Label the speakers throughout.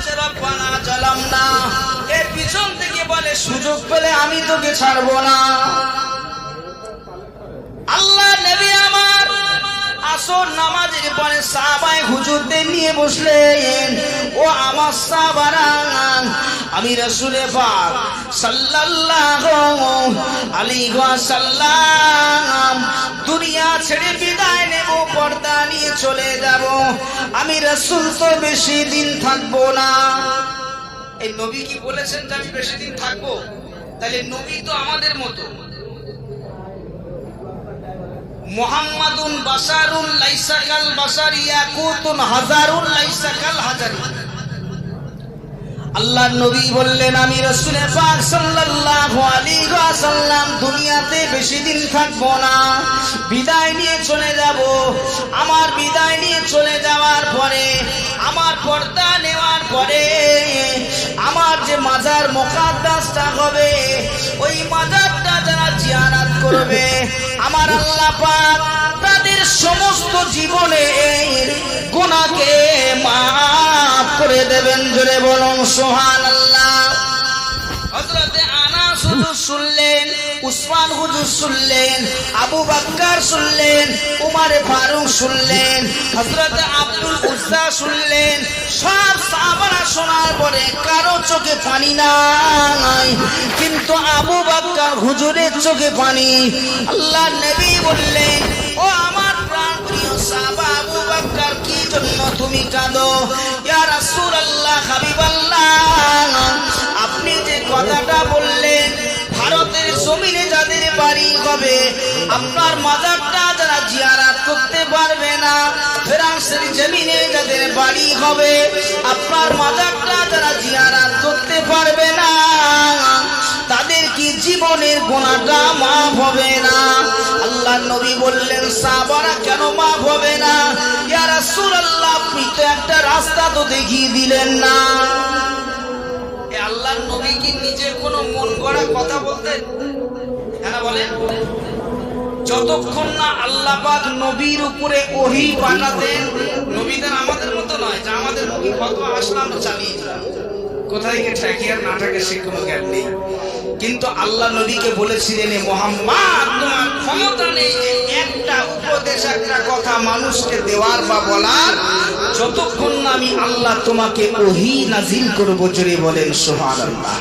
Speaker 1: বলছে রব্বানা জালামনা, এর পিছন থেকে বলে সুযোগ পেলে আমি তোকে ছাড়বো না। আল্লাহ নবী আমার আসর নামাজের পরে সাহাবায়ে হুজুরদের নিয়ে বসলেন। ও আমার সাহাবারা, আমি রাসূল পাক সাল্লাল্লাহু আলাইহি ওয়াসাল্লাম দুনিয়া ছেড়ে বিদায় নেব, পর্দা নিয়ে চলে যাব। আমি রাসূল তো বেশি দিন থাকবো না। এই নবী কি বলেছেন যে আমি বেশি দিন থাকবো? তাহলে নবী তো আমাদের মতো। মুহাম্মাদুন বাশারুন লাইসা কাল বাশারি ইয়াকুতুন হাজারুন লাইসা কাল হাজারি। আল্লাহর নবী বললেন আমি রাসূল পাক সাল্লাল্লাহু আলাইহি ওয়াসাল্লাম দুনিয়াতে বেশি দিন থাকবো না, বিদায় নিয়ে চলে যাব। আমার বিদায় নিয়ে চলে যাওয়ার পরে, আমার পর্দা নেওয়ার পরে আমার যে মাজার মুকাদ্দাসটা হবে, ওই মাজারটা যারা জিয়ারত করবে, আমার আল্লাহ পাক তাদের সমস্ত জীবনের গুনাহকে মাফ করে দেবেন। জোরে বলুন সুবহানাল্লাহ। হযরতে আনাস হুজুর শুনলেন, উসমান হুজুর শুনলেন, আবু বকর শুনলেন, উমর ফারুক শুনলেন, হযরতে আব্দুল উজ্জা শুনলেন। সব সাহাবারা শোনার পরে কারো চোখে পানি নাই, কিন্তু আবু বকর হুজুরের চোখে পানি। আল্লাহ নবী বললেন, ও আমার প্রাণপ্রিয় সাহাবা আবু বকর, কি জন্য তুমি কাঁদো? ইয়া রাসূলুল্লাহ, হাবিবাল্লাহ, আপনি যে কথাটা বললেন ভারতের জমিনে যাদের বাড়ি হবে, আপনার মাজারটা যারা জিয়ারত করতে পারবে না, ফ্রান্সের জমিনে যাদের বাড়ি হবে, আপনার মাজারটা যারা জিয়ারত করতে পারবে না, তাদের কি জীবনের গুনাহটা মাফ হবে না? আল্লাহ নবী বললেন, সাহাবারা কেন মাফ হবে না? ইয়া রাসূলুল্লাহ, আপনি তো একটা রাস্তা তো দেখিয়ে দিলেন না। আল্লাহর নবী কি নিজের কোনো মন গড়া কথা বলতেন? হ্যাঁ বলেন। যতক্ষণ না আল্লাহ পাক নবীর উপরে ওহী পাঠাতেন, নবীদের আমাদের মতো নয় যে আমাদের নবী কত আসলাম চালিয়ে দিলাম, কোথায় গিয়ে ঠেকি আর না ঠেকে সে কোনো জ্ঞান নেই। কিন্তু আল্লাহ নবীকে বলেছিলেন, মুহাম্মদ তোমার ক্ষমতা নেই একটা উপদেশ, একটা কথা মানুষকে দেওয়ার বা বলার, যতক্ষণ না আমি আল্লাহ তোমাকে ওহী নাজিল করব। জোরে বলেন সুবহানাল্লাহ।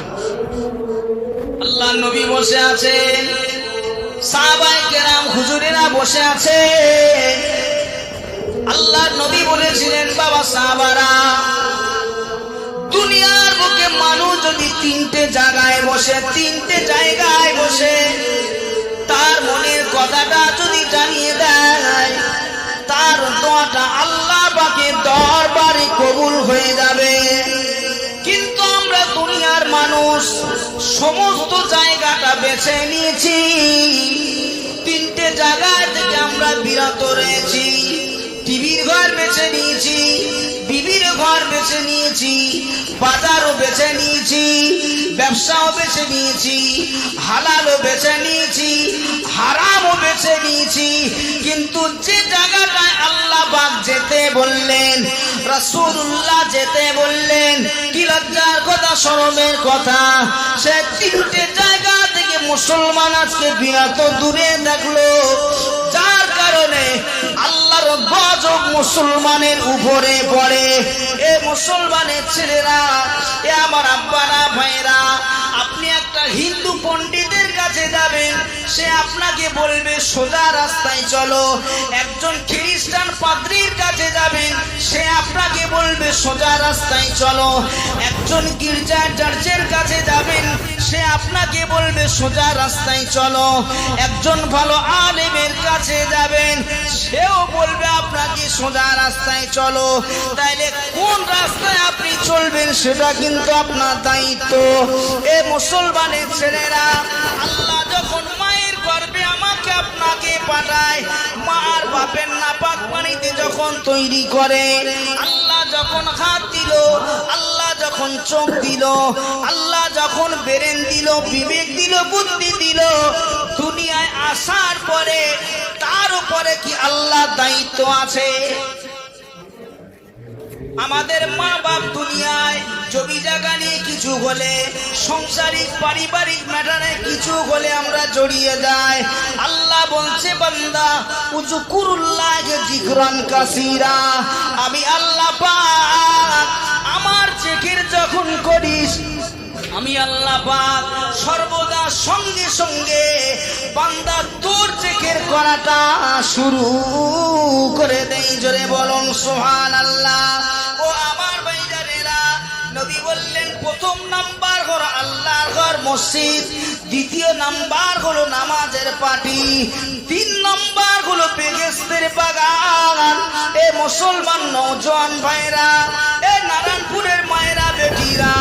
Speaker 1: আল্লাহ নবী বসে আছেন, সাহাবায়ে কেরাম হুজুরেরা বসে আছে। আল্লাহ নবী বলেছিলেন, বাবা সাহাবারা, দুনিয়ার বুকে মানুষ যদি তিনটে জায়গায় বসে তার মনের কথাটা যদি জানিয়ে দেয়, তার দোয়াটা আল্লাহ পাকের দরবারে কবুল হয়ে যাবে। কিন্তু আমরা দুনিয়ার মানুষ সমস্ত জায়গাটা বেছে নিয়েছি, তিনটে জায়গা থেকে আমরা বিরত রয়েছি। টিভির ঘর বেছে নিয়েছি, বিবির ঘর বেছে নিয়েছি, বাজারও বেছে নিয়েছি, ব্যবসাও বেছে নিয়েছি, হালালও বেছে নিয়েছি, হারামও বেছে নিয়েছি। কিন্তু যে জায়গাটায় আল্লাহ পাক যেতে বললেন, রাসূলুল্লাহ যেতে বললেন, কি লজ্জার কথা, শরমের কথা, সে তিনটে জায়গা থেকে মুসলমান আজকে বিরত দূরে থাকলো। যার কারণে আল্লাহর গজব মুসলমানের উপরে পড়ে। এ মুসলমানের ছেলেরা, এ আমার আব্বারা ভাইরা, আপনি একটা হিন্দু পণ্ডিতের কাছে যাবেন, সে আপনাকে বলবে সোজা রাস্তায় চলো। একজন খ্রিস্টান পাদ্রীর কাছে যাবেন, সে আপনাকে বলবে সোজা রাস্তায় চলো। একজন গির্জার চার্চের কাছে যাবেন, সে আপনাকে বলবে সোজা রাস্তায় চলো। একজন ভালো আলেমের কাছে যাবেন, সেও বলবে আপনাকে সোজা রাস্তায় চলো। তাইলে কোন রাস্তায় আপনি চলবেন সেটা কিন্তু আপনার দায়িত্ব। এ মুসলমানের ছেলেরা, আল্লাহ যখন মায়ের গর্ভে আমাকে আপনাকে পাঠায়, মা আর বাপের নাপাক পানিতে যখন তৈরি করে, আল্লাহ যখন হাত দিল, আল্লাহ যখন চোখ দিল, আল্লাহ যখন ব্রেন দিল, বিবেক দিল, বুদ্ধি দিল, দুনিয়ায় আসার পরে তার উপরে কি আল্লাহ দায়িত্ব আছে? আমাদের মা বাপ দুনিয়ায় জমি জায়গা নিয়ে কিছু হলে, সংসারিক পারিবারিক ম্যাটারে কিছু হলে আমরা জড়িয়ে যাই। আল্লাহ বলছে বান্দা উযকুরুল্লাহ যিকরান কাসীরা, আমি আল্লাহ পাক আমার জিকির যখন করিস, আমি আল্লাহ পাক সর্বদা সঙ্গে সঙ্গে বান্দা তোর জিকির করাটা শুরু করে দেই। জোরে বলুন সুবহানাল্লাহ। ও আমার ভাইজানেরা, নবী বললেন প্রথম নাম্বার হলো আল্লাহর ঘর মসজিদ, দ্বিতীয় নাম্বার হলো নামাজের পার্টি, 3 নাম্বার হলো বেহেশতের বাগান। এ মুসলমান নওজোয়ান ভাইরা, এ নারায়ণপুরের মায়েরা বেটিরা,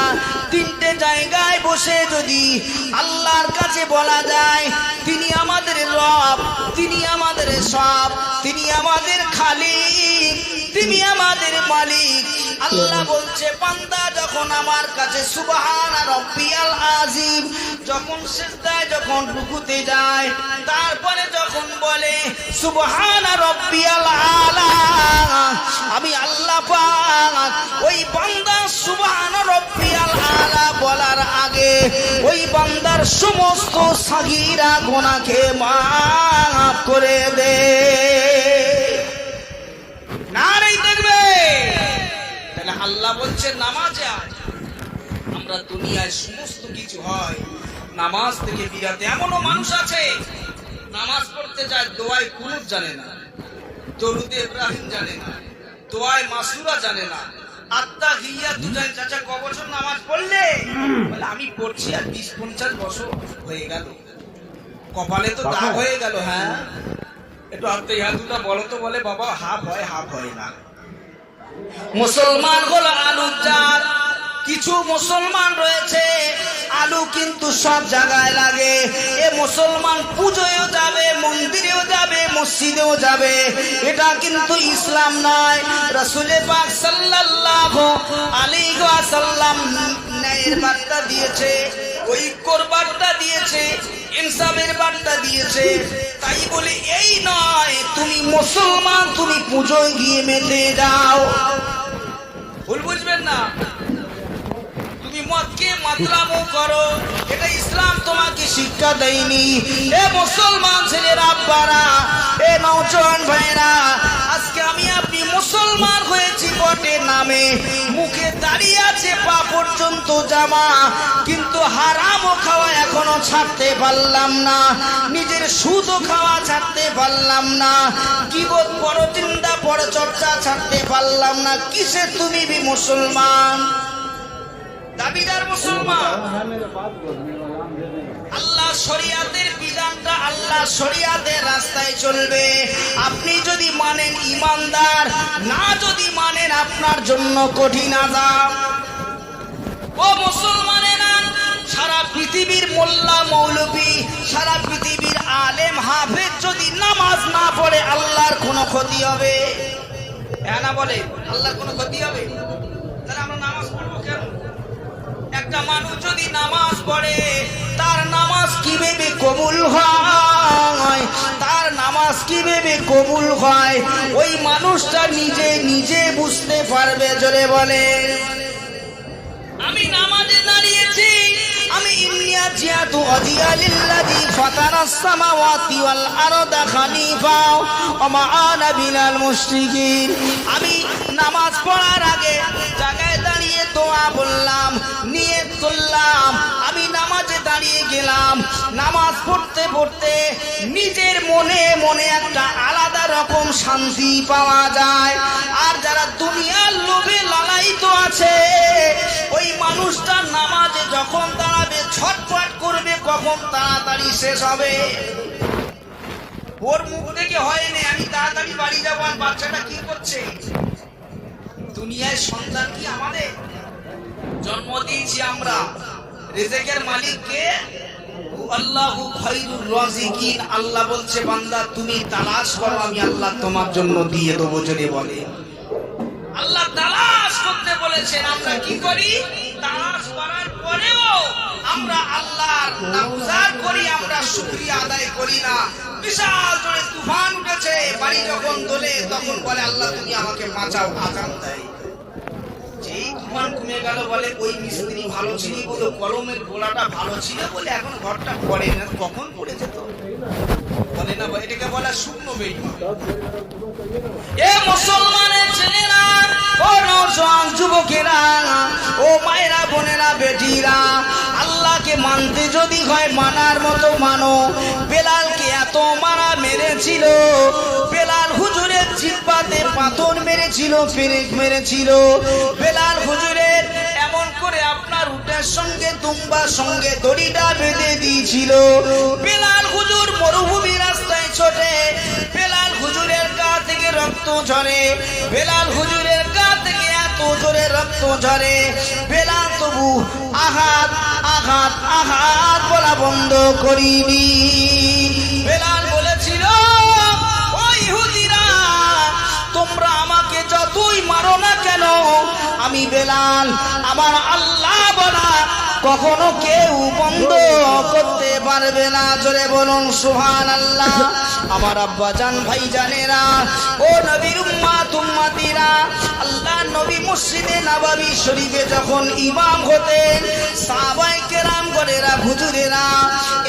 Speaker 1: 3টে জায়গায় বসে যদি আল্লাহর কাছে বলা যায় তিনি আমাদের রব, তিনি আমাদের সব, তিনি আমাদের খালিক, তিনি আমাদের মালিক। আল্লাহ বলছে বান্দা যখন আমার কাছে সুবহানা রাব্বিয়াল আযীম, যখন সিজদায় যখন রুকুতে যায়, তারপরে যখন বলে সুবহানা রাব্বিয়াল আলা, আমি আল্লাহ পাক ওই বান্দা সুবহানা রাব্বিয়াল আলা বলার আগে ওই বান্দার সমস্ত সাগীরা গুনাহকে মাফ করে দে। নারে দেখবে তাহলে আল্লাহ বলছে নামাজে আয়। আমরা দুনিয়ায় সমস্ত কিছু হয় নামাজ থেকে বিরত। এমনও মানুষ আছে নামাজ পড়তে যায়, দোয়ায় কুনুত জানে না, দরুদে ইব্রাহিম জানে না, দোয়ায় মাসুরা জানে না, আত্তাহিয়াতু জানে। চাচা ক বছর নামাজ পড়লে? বলে আমি পড়ছি আর 20-50 বছর হয়ে গেল। কপালে তো দাগ হয়ে গেল। হ্যাঁ, একটু আত্তাহিয়াতুটা বলো তো। বলে বাবা হাফ হয়, হাফ হয় না। মুসলমান হলো আলুর জাত। কিছু মুসলমান রয়েছে আলু কিন্তু সব জায়গায় লাগে। এ মুসলমান পুজোয়ও যাবে, মন্দিরেও যাবে, মসজিদেও যাবে, এটা কিন্তু ইসলাম নয়। রাসূল পাক সাল্লাল্লাহু আলাইহি ওয়াসাল্লাম ন্যায়ের বার্তা দিয়েছে, ঐক্যর বার্তা দিয়েছে, ইনসাফের বার্তা দিয়েছে। তাই বলে এই নয় তুমি মুসলমান তুমি পুজোয় গিয়ে মেতে যাও, ভুল বুঝবেন না। তুমি মদকে মাতলামো করো, এটা ইসলাম তোমাকে শিক্ষা দেয়নি। এ মুসলমান ছেলেরা, আব্বারা, এ নওজোয়ান ভাইরা, আজকে আমি আপনি মুসলমান হয়েছি বটে নামে, মুখে দাঁড়িয়ে আছে পা পর্যন্ত জামা, কিন্তু হারামও খাওয়া এখনো ছাড়তে পারলাম না, নিজের সুদও খাওয়া ছাড়তে পারলাম না, কিবত পরচিন্তা পরচর্চা ছাড়তে পারলাম না। কিসে তুমি বি মুসলমান, দাবিদার মুসলমান? আল্লাহ শরিয়াতের বিধানটা, আল্লাহ শরিয়াতের রাস্তায় চলবে। আপনি যদি মানেন ইমানদার, না যদি মানেন আপনার জন্য কঠিন আযাব। ও মুসলমানেরা, সারা পৃথিবীর মোল্লা মৌলবী, সারা পৃথিবীর আলেম হাফেজ যদি নামাজ না পড়ে আল্লাহর কোনো ক্ষতি হবে? হ্যাঁ না বলে, আল্লাহর কোনো ক্ষতি হবে? তাহলে আমরা নামাজ পড়বো কেন? একটা মানুষ যদি নামাজ পড়ে তার নামাজ কি ভেবে কবুল হয়, তার নামাজ কি ভেবে কবুল হয়, ওই মানুষটা নিজে নিজে বুঝতে পারবে। জোরে বলে আমি নামাজে দাঁড়িয়েছি, আমি ইন্নিয়া জিয়াতু ওয়াজিয়া লিল্লাযী ফাতারাস সামাওয়াতি ওয়াল আরদা হানিফা ওয়া মা আনা মিনাল মুশরিকিন। আমি নামাজ পড়ার আগে জায়গায় দাঁড়িয়ে দোয়া বললাম, নিয়ত করলাম, আমি নামাজে দাঁড়িয়ে গেলাম। নামাজ পড়তে পড়তে নিজের মনে মনে একটা আলাদা রকম শান্তি পাওয়া যায়। আর যারা দুনিয়ার লোভে লালায়িত আছে, ওই মানুষটা নামাজে যখন দাঁড়াবে ছটফট করবে কখন তাড়াতাড়ি শেষ হবে। ওর মুখ থেকে হয়নি আমি তাড়াতাড়ি বাড়ি যাবো, আর বাচ্চাটা কি করছে? দুনিয়ায় সন্তান কি আমাদের? জন্ম দিয়েছি আমরা, রিজিকের মালিক কে? আল্লাহু খায়রুর রাযিকিন। আল্লাহ বলছে বান্দা তুমি তালাশ করো, আমি আল্লাহ তোমার জন্য দিয়ে দেবো। জোরে বলে আল্লাহ তালাশ করতে বলেছেন, আমরা কি করি? তালাশ করার পরেও আমরা আল্লাহর নামজার করি, আমরা শুকরিয়া আদায় করি না। বিশাল জোরে তুফান উঠেছে, বাড়ি যখন দোলে তখন বলে আল্লাহ তুমি আমাকে বাঁচাও, আযান দেয়। সম্মান কমে গেল, বলে ওই মিস্ত্রি ভালো ছিল বলে, কলমের গোলাটা ভালো ছিল বলে এখন ঘরটা পড়ে না, কখন পড়ে যেত বলে না, এটাকে বলা শুকনো বেইমান। এ মুসলমানের ছেলেরা, ও নওজোয়ান যুবকেরা, ও মায়েরা, বোনেরা, বেটিরা, আল্লাহকে মানতে যদি হয় মানার মতো মানো। বেলালকে এত মারা মেরেছিল, বেলাল হুজুরের জিহ্বাতে পাথর মেরেছিল, পেরেক মেরেছিল। বেলাল হুজুরের এমন করে আপনার উটের সঙ্গে দুম্বার সঙ্গে দড়িটা বেঁধে দিয়েছিল। বেলাল হুজুর মরুভূমি রাস্তায় ছোটে, বেলাল হুজুরের গা থেকে রক্ত ঝরে, বেলাল হুজুরের গা থেকে এত জোরে রক্ত ঝরে। বেলাল তবু আঘাত আঘাত আঘাত বলা বন্ধ করিনি। বেলাল বলেছিল, ও ইহুদিরা, তোমরা আমাকে যতই মারো না কেন, আমি বেলাল আমার আল্লাহ বলা কখনো কেউ বন্ধ করতে পারবে না। জোরে বলুন সুবহানাল্লাহ। আমার আব্বা জান ভাই জানেরা, ও নবীর উম্মাত উম্মাতিরা, আল্লাহ নবী মসজিদে নববী শরীফে যখন ইমাম হতেন, সাহাবায়ে কেরাম গণেরা হুজুরেরা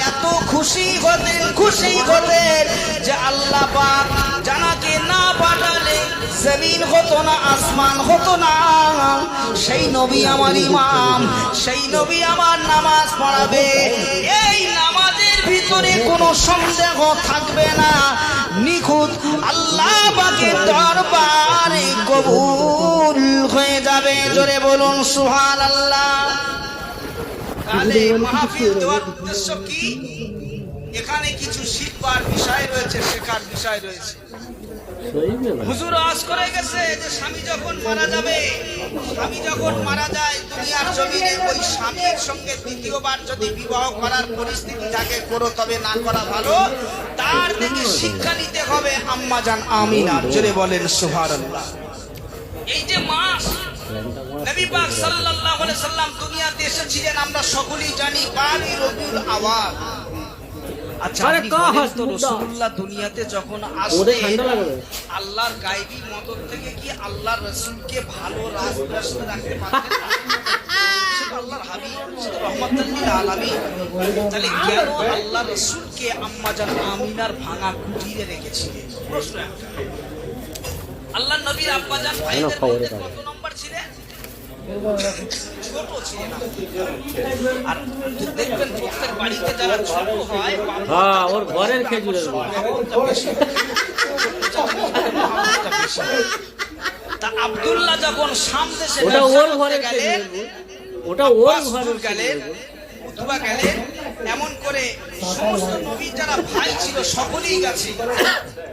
Speaker 1: এত খুশি হতেন যে আল্লাহ পাক জানাকে না পাঠালে জমিন হতো না, আসমান হতো না। সেই নবী আমার ইমাম, সেই নবী আমার নামাজ পড়াবে, এই নামাজের ভিতরে কোনো সন্দেহ থাকবে না, নিখুঁত আল্লাহ পাকের দরবারে কবুল হয়ে যাবে। জোরে বলুন সুবহানাল্লাহ। তাহলে মাহফিল দেওয়ার উদ্দেশ্য কি? এখানে কিছু শিখবার বিষয় রয়েছে, শেখার বিষয় রয়েছে। হুজুর আওয়াজ করে গেছে যে স্বামী যখন মারা যাবে, স্বামী যখন মারা যায় দুনিয়ার জমিনে, ওই স্বামীর সঙ্গে দ্বিতীয়বার যদি বিবাহ করার পরিস্থিতি থাকে করো, তবে না করা ভালো। তার থেকে শিক্ষা নিতে হবে আম্মা জান আমিনার। জোরে বলেন সুবহানাল্লাহ। এই যে মাস নবী পাক সাল্লাল্লাহু আলাইহি সাল্লাম দুনিয়াতে এসেছিলেন, আমরা সকলেই জানি, বারই রবিউল আওয়াল। আচ্ছা, রাসূলুল্লাহ দুনিয়াতে যখন আসলেন, আল্লাহর গায়বী মদদ থেকে কি আল্লাহর রাসূলকে ভালো রাজপ্রাসাদ রাখতে পারতেন না? আল্লাহর হাবিব রাহমাতুল লিল আলামিন। তাহলে কেন আল্লাহর রাসূলকে আম্মা জান আমিনার ভাঙা কুটিরে রেখেছিলেন? প্রশ্ন একটা। আল্লাহর নবীর আব্বা জান ভাইদের মধ্যে কত নম্বর ছিলেন? ছোট ছিলেন। আর দেখবেন প্রত্যেক বাড়িতে যারা ছোট হয়, ওর ঘরের খেজুরের তা আব্দুল্লাহ যখন শাম দেশে গেলেন, ওটা ওর ঘরে গেলেন, উতবা গেলেন, এমন করে সমস্ত নবীর যারা ভাই ছিল সকলেই গেছে,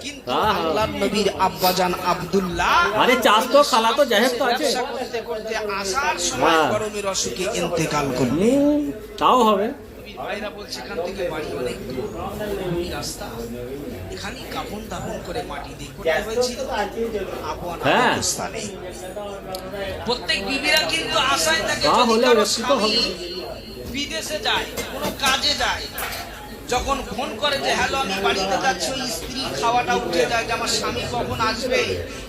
Speaker 1: কিন্তু আল্লাহর নবীর আব্বাজান আব্দুল্লাহ
Speaker 2: আরে চাষ তো খালা তো যাহেব তো আছে,
Speaker 1: করতে করতে আসার সময় গরমের অসুখে ইন্তেকাল করলেন।
Speaker 2: তাও হবে।
Speaker 1: ভাইরা বলছে এখান থেকে বাড়ি অনেক দূর, রাস্তা, এখানেই কাফন দাফন করে মাটি দিয়ে করতে হয়েছিল আপন স্থানে। প্রত্যেক বিবিরা কিন্তু আশায় থাকে বিদেশে যায়, কোনো কাজে যায়, যখন ফোন করে যে হ্যালো আমি বাড়িতে যাচ্ছি, ওই স্ত্রী খাওয়াটা উঠে যায় যে আমার স্বামী কখন আসবে,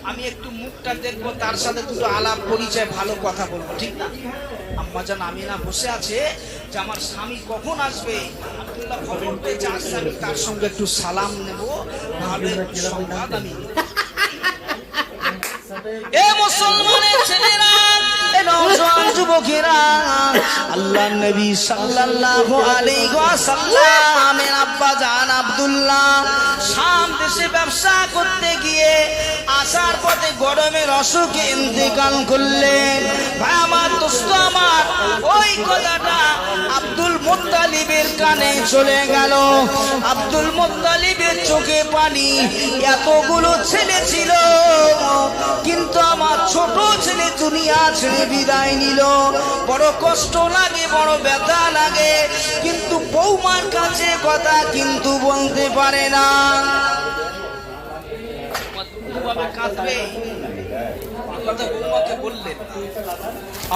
Speaker 1: আমি একটু মুখটা দেখবো, তার সাথে দুটো আলাপ পরিচয় ভালো কথা বলবো, ঠিক না? আম্মা জান আমিনা বসে আছে যে আমার স্বামী কখন আসবে, আব্দুল্লাহ খবর পেয়েছে আসছে, আমি তার সঙ্গে একটু সালাম নেব, ভালো সংবাদ আমি। এ মুসলমানের ছেলেরা, নওজোয়ান যুবকেরা, আল্লাহর নবী সাল্লাল্লাহু আলাইহি ওয়াসাল্লামের আব্বা জান আব্দুল্লাহ শাম দেশে ব্যবসা করতে গিয়ে আসার পথে গরমের অসুখে ইন্তেকাল করলেন। ভাই আমার, দোস্ত আমার, ওই কথাটা আব্দুল মুত্তালিবের কানে চলে গেল। আব্দুল মুত্তালিবের চোখে পানি, এতগুলো ছেলে ছিল, কিন্তু আমার ছোট ছেলে দুনিয়া ছেড়ে বিদায় নিল। বড় কষ্ট লাগে, বড় ব্যথা লাগে, কিন্তু বৌমার কাছে কথা কিন্তু বলতে পারে না। কাঁদবে, কথা বৌমাকে বললেন।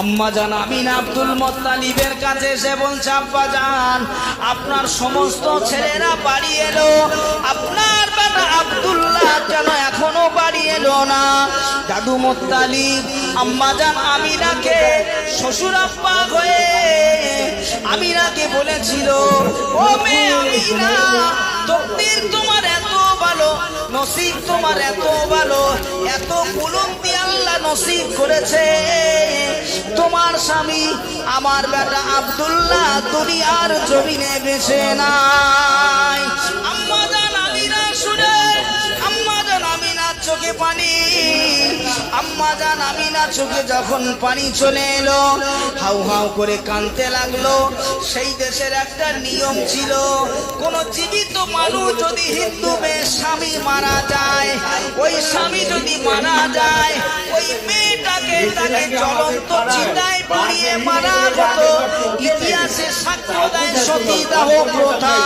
Speaker 1: আম্মা জান আমিনা আব্দুল মুত্তালিবের কাছে এসে বলছে, আব্বা জান আপনার সমস্ত ছেলেরা বাড়ি এলো, আপনার বেটা আব্দুল্লাহ কেন এখনো বাড়ি এলো না? দাদু মুত্তালিব আম্মা জান আমিনাকে শ্বশুর আব্বা হয়ে আমিনাকে বলেছিল, ও মেয়ে আমিনা, তকদির তোমার এত ভালো, নসিব তোমার এত ভালো, এত কুলুন্তি আল্লাহ নসিব করেছে, তোমার স্বামী আমার বেটা আব্দুল্লাহ দুনিয়ার জমিনে বেঁচে নাই। আম্মা জান আমিনা শুনে আম্মা জান আমিনার চোখে পানি, আম্মা জান আমিনার চোখে যখন পানি চলে এলো, হাউ হাউ করে কাঁদতে লাগলো। সেই দেশের একটা নিয়ম ছিল, কোন জীবিত মানুষ যদি হিন্দু মেয়ে স্বামী মারা যায়, ওই স্বামী যদি মারা যায়, ওই মেয়েটাকে তাকে জ্বলন্ত চিতায় পুড়িয়ে মারা হতো। ইতিহাসে সাক্ষ্য দেয় সতীদাহ প্রথা।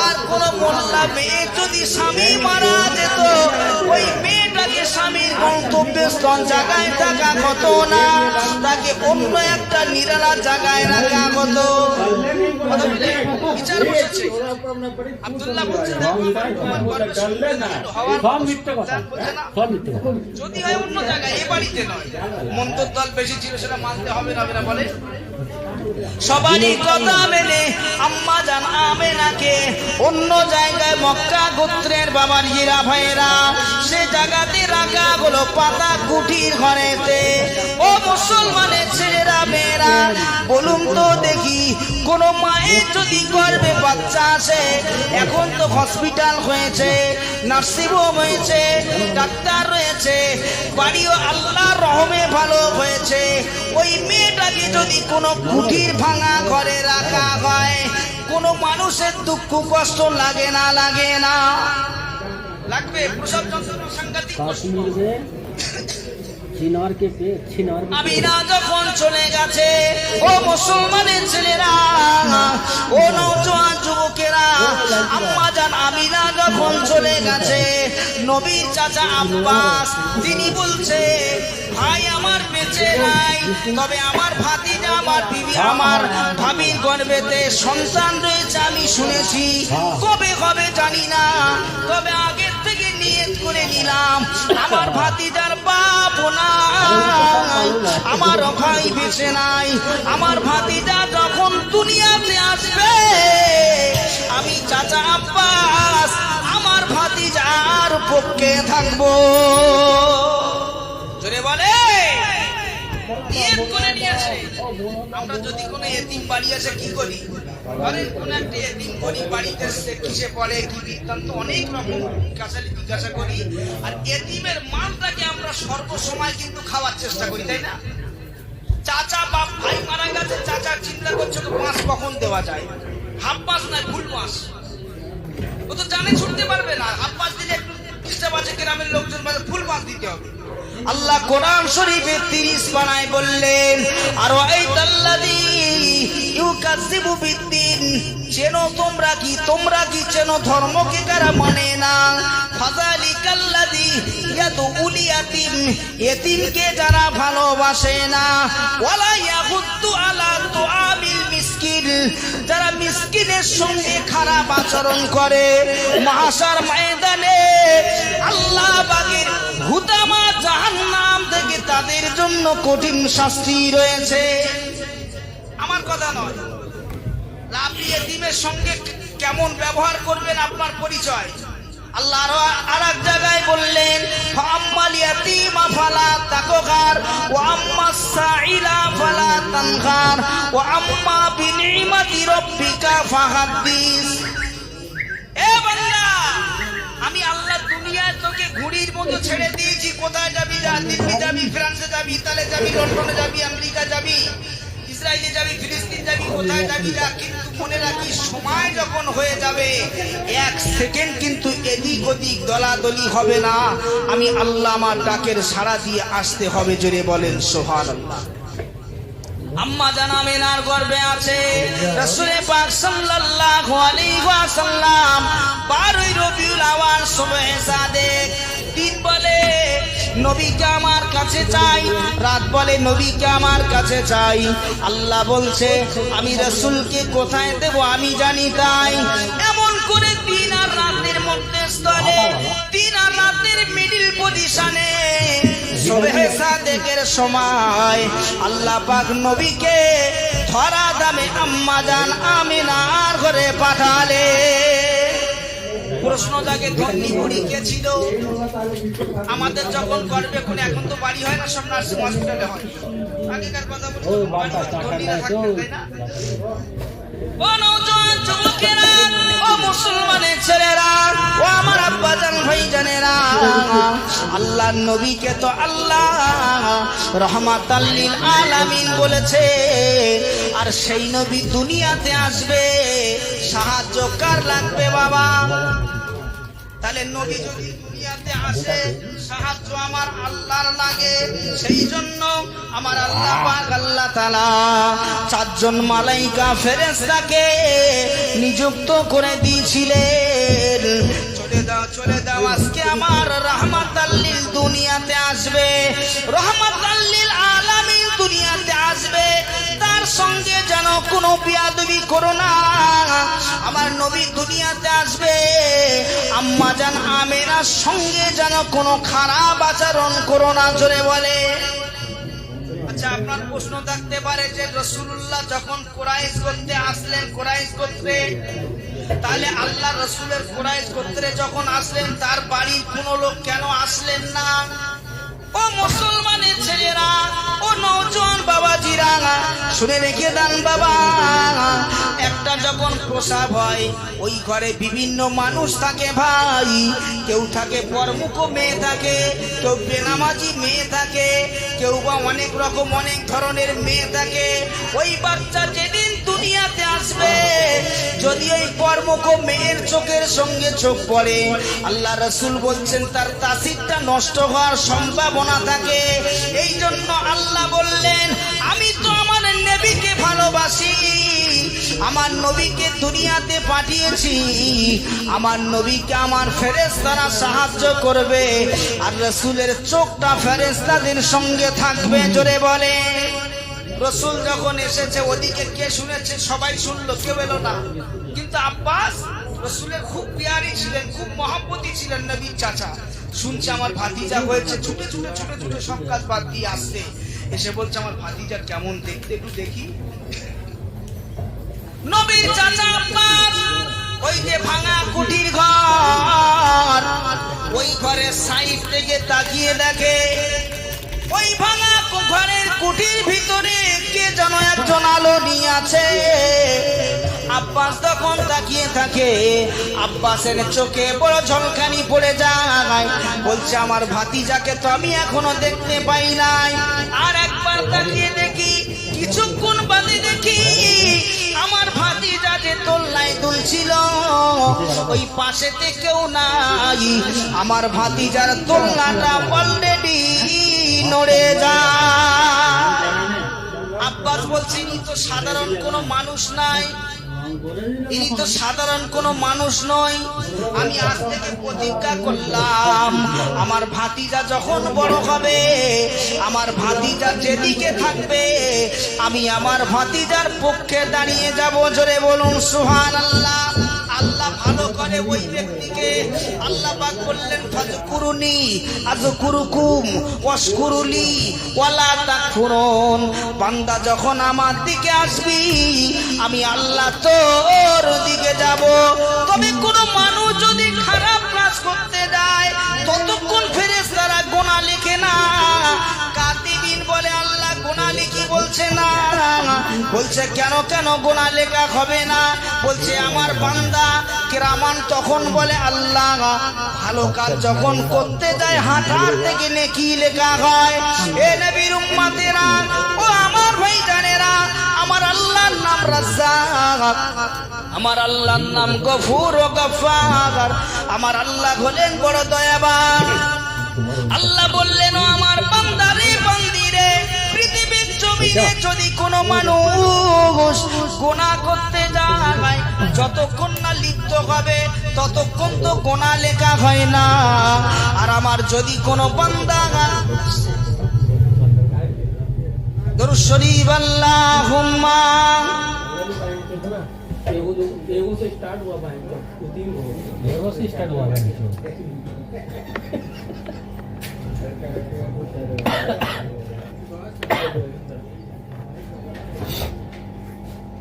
Speaker 1: আর কোন মোল্লা মেয়ে যদি স্বামী মারা যেত, ওই মেয়েটাকে স্বামীর গন্তব্যস্থল জায়গায় থাকা হতো না, তাকে অন্য একটা নিরালা জায়গায় রাখা হতো। বিচার বসেছে, আব্দুল্লাহ বলছে যদি হয় অন্য জায়গায়, এ বাড়িতে নয়। মন্তর দল বেশি ছিল, সেটা মানতে হবে না বলে। সবারই কথা মেনে আম্মা জান আমেনাকে অন্য জায়গায় মক্কা গোত্রের বাবার জিরা ভাইয়েরা সে জায়গাতে রাখা হলো পাতা কুঠির ঘরেতে। ও মুসলমানের ছেলেরা মেয়েরা, বলুন তো দেখি, কোন মায়ের যদি গর্ভে বাচ্চা আসে, এখন তো হসপিটাল হয়েছে, নার্সিং হোম হয়েছে, ডাক্তার রয়েছে, বাড়িও আল্লাহর রহমে ভালো হয়েছে, ওই মেয়েটাকে যদি কোনো কুঠির ভাঙা ঘরে রাখা হয়, কোন মানুষের দুঃখ কষ্ট লাগে না? লাগে না? লাগবে। প্রসব যন্ত্রণা সাংঘাতিক কষ্ট। আমিনা যখন চলে গেছে, ও মুসলমানের ছেলেরা, ও নওজোয়ান যুবকেরা, আম্মা জান আমিনা যখন চলে গেছে, নবীর চাচা আব্বাস তিনি বলছে, ভাই আমার বেঁচে নাই, তবে আমার ভাতিজা আমার বিবি আমার ভাবির গর্ভেতে সন্তান রয়েছে আমি শুনেছি, কবে হবে জানি না, তবে আগের থেকে নিয়ত করে নিলাম আমার ভাতিজার বাপ নাই, আমার ভাই বেঁচে নাই, আমার ভাতিজা যখন দুনিয়াতে আসবে, আমি চাচা আব্বাস আমার ভাতিজার পক্ষে থাকবো। জোরে বলে নিয়ত করে নিয়েছে। আমরা যদি কোনো এতিম বাড়ি আছে কি করি, ধরেন কোন একটা এতিম গরিব বাড়িতে কিসে পড়ে, কি বৃত্তান্ত, অনেক রকম জিজ্ঞাসা করি। আর এতিমের মালটাকে আমরা সর্বসময় কিন্তু খাওয়ার চেষ্টা করি, তাই না? চাচা বাপ ভাই মারা গেছে, চাচা চিন্তা করছে তো মাছ কখন দেওয়া যায়, হাফ মাছ না ফুল মাছ, ও তো জানে ছুটতে পারবে না, হাফ মাছ দিলে একটু ডিস্টার্ব আছে, গ্রামের লোকজন ফুল মাছ দিতে হবে। আল্লাহ কোরআন শরীফে 30 পারায় বললেন, আর ওয়াইতাল্লাযী ইউকাযযিবু বিদ্দিন, চেনো তোমরা কি চেনো ধর্মকে কারা মানে না? ফাযালিকাল্লাযী ইয়াদউল ইয়াতীম, এতিমকে যারা ভালোবাসে না, ওয়ালা ইয়াহুদ্দু আলা তুআমিল মিসকিন, যারা মিসকিনের সঙ্গে খারাপ আচরণ করে, মাহশার ময়দানে আল্লাহ পাকের হুতামা জাহান্নাম থেকে তাদের জন্য কঠিন শাস্তি রয়েছে। আমার কথা নয়, আপনি এতিমের সঙ্গে কেমন ব্যবহার করবেন আপনার পরিচয়। আল্লাহ আর এক জায়গায় বললেন, ফাআম্মাল ইয়াতীমা ফালা তাকহার ওয়া আম্মাস সাইলা ফালা তানহার ওয়া আম্মা বিনিমাতি রাব্বিকা ফাহাদ্দিস। এ বান্দা, আমি আল্লাহ দুনিয়ায় তোকে ঘুড়ির মতো ছেড়ে দিয়েছি, কোথায় যাবি যা, দিল্লি যাবি, ফ্রান্সে যাবি, ইতালি যাবি, লন্ডনে যাবি, আমেরিকা যাবি, ইসরায়েলে যাবি, ফিলিস্তিন যাবি, কোথায় যাবি যা, কিন্তু মনে রাখিস সময় যখন হয়ে যাবে, এক সেকেন্ড কিন্তু এদিক ওদিক দলাদলি হবে না, আমি আল্লাহ আমার ডাকের সাড়া দিয়ে আসতে হবে। জোরে বলেন সুবহানাল্লাহ। আম্মা জান আমিনার গর্ভে আছে রাসূল পাক সাল্লাল্লাহু আলাইহি ওয়াসাল্লাম 12 রবিউল আউয়াল সুবহে সাদেক দিন বলে নবীকে আমার কাছে চাই, রাত বলে নবীকে আমার কাছে চাই। আল্লাহ বলছে আমি রাসূলকে কোথায় দেব আমি জানি তাই। এমন করে দিন আর রাতের মধ্যে স্থলে, দিন আর রাতের মিডিল পজিশনে সুবহে সাদেকের সময় আল্লাহ পাক নবীকে ধরা দামে আম্মা জান আমিনার ঘরে পাঠালে। প্রশ্ন জাগে ধনী বুড়ি কে ছিল? আমাদের যখন করবে কোন, এখন তো বাড়ি হয় না, সব নার্সিং হসপিটালে হয়। আগেকার কথা বলছি, ধনীরা থাকতেন, তাই না? ও নওজোয়ান যুবকেরা, ও মুসলমানের ছেলেরা, ও আমার আব্বাজান ভাইজানেরা, আল্লাহর নবীকে তো আল্লাহ রহমাতাল লিল আলামিন বলেছে। আর সেই নবী দুনিয়াতে আসবে, সাহায্য কার লাগবে বাবা? তাহলে নবী যদি দুনিয়াতে আসে, সাহায্য আমার আল্লাহর লাগে। সেই জন্য আমার আল্লাহ পাক আল্লাহ তাআলা 4 জন মালাইকা ফেরেশতাকে নিযুক্ত করে দিয়েছিলেন। চলে দাও আজকে আমার রাহমাতাল লিল দুনিয়াতে আসবে, রাহমাতাল লিল আলামিন দুনিয়াতে আসবে। তার সঙ্গে যেন কোনো বিয়াদবি করো না। আমার নবী দুনিয়াতে আসবে, আম্মা জান আমিনার সঙ্গে যেন কোনো খারাপ আচরণ করো না। জোরে বলে। আচ্ছা, আপনার প্রশ্ন থাকতে পারে যে রাসূলুল্লাহ যখন কুরাইশ গোত্রে আসলেন, কুরাইশ গোত্রে, তাহলে আল্লাহ রাসূলের কুরাইশ গোত্রে যখন আসলেন তার বাড়ির কোনো লোক কেন আসলেন না? ও মুসলমানের ছেলেরা, ও নওজোয়ান বাবাজিরা, শুনে রেখে দেন বাবা। একটা যখন প্রসব হয়, ওই ঘরে বিভিন্ন মানুষ থাকে ভাই। কেউ থাকে পরমুখ মেয়ে থাকে, কেউ বেনামাজি মেয়ে থাকে, কেউ বা অনেক রকম অনেক ধরনের মেয়ে থাকে। ওই বাচ্চা যেদিন দুনিয়াতে আসবে, যদি ওই পরমুখ মেয়ের চোখের সঙ্গে চোখ পড়ে, আল্লাহ রাসূল বলছেন তার তাসিরটা নষ্ট হওয়ার সম্ভাবনা থাকে। এই জন্য আল্লাহ বললেন আমি তো আমার নবীকে ভালোবাসি, আমার নবীকে দুনিয়াতে পাঠিয়েছি, আমার নবীকে আমার ফেরেশতারা সাহায্য করবে। আর রাসূলের চোখটা ফেরেশতাদের সঙ্গে থাকবে। জোরে বলে। রাসূল যখন এসেছে, ওদিকে কে শুনেছে? সবাই শুনলো, কেউ এলো না। কিন্তু আব্বাস রাসূলের খুব পিয়ারি ছিলেন, খুব মহব্বতী ছিলেন, নবীর চাচা। শুনছে আমার ভাতিজা হয়েছে, ছুটে সব কাজ বাদ দিয়ে আসছে। এসে বলছে আমার ভাতিজা কেমন দেখতে, একটু দেখি। নবীর চাচা আব্বাস ওই যে ভাঙা কুটির ঘর, ওই ঘরের সাইড থেকে তাকিয়ে দেখে ওই ভাঙা ঘরের কুটির ভিতরে কে যেন একজন আলো নিয়ে আছে। আব্বাস তখন তাকিয়ে থাকে, আব্বাসের চোখে বড় ঝলকানি পড়ে যায়। বলছে আমার ভাতিজাকে তো আমি এখনো দেখতে পাই নাই। আর একবার তাকিয়ে দেখি, কিছুক্ষণ বাদে দেখি আমার ভাতিজা যে দোলনায় দুলছিল, ওই পাশেতে কেউ নাই। আমার ভাতিজার দোলনাটা অলরেডি নড়ে যায়। আব্বাস বলছে ইনি তো সাধারণ কোনো মানুষ নাই, ইনি তো সাধারণ কোনো মানুষ নয়। আমি আজ থেকে প্রতিজ্ঞা করলাম, আমার ভাতিজা যখন বড় হবে, আমার ভাতিজা যেদিকে থাকবে, আমি আমার ভাতিজার পক্ষে দাঁড়িয়ে যাব। জোরে বলুন সুবহানাল্লাহ। আল্লাহ ভালো করে ওই ব্যক্তিকে। আল্লাহ পাক বললেন ফাযকুরুনি আযকুরুকুম ওয়াশকুরুলি ওয়ালা তাকফুরুন। বান্দা যখন আমার দিকে আসবি, আমি আল্লাহ তোর দিকে যাব। তবে কোন মানুষ যদি খারাপ কাজ করতে যায়, ততক্ষণ ফেরেশতারা গোনা লিখে না। কাতিবিন বলে আল্লাহ গোনা লিখি বলছে না। বলছে কেন গোনা লেখা হবে না? বলছে আমার বান্দা কিরামান তখন বলে আল্লাহ ভালো কাজ যখন করতে যায় হাঁটার থেকে নেকি লেখা হয়। এ নবীর উম্মতেরা, ও আমার ভাইজানেরা, আমার আল্লাহর নাম রাজ্জাক, আমার আল্লাহর নাম গফুর ও গফফার। আমার আল্লাহ হলেন বড় দয়াবান। আল্লাহ বললেন ও আমার বান্দারে বান্দিরে, পৃথিবীর
Speaker 2: এটা
Speaker 1: যদি কোনো মানুষ গুনাহ করতে যায়, যতক্ষণ না লিপ্ত হবে ততক্ষণ তো গুনাহ লেখা হয় না। আর আমার যদি কোনো বান্দা দরুদ শরীফ আল্লাহুম্মা
Speaker 2: एगो से स्टार्ट हुआ भाई तो 3 हो एगो से स्टार्ट हुआ भाई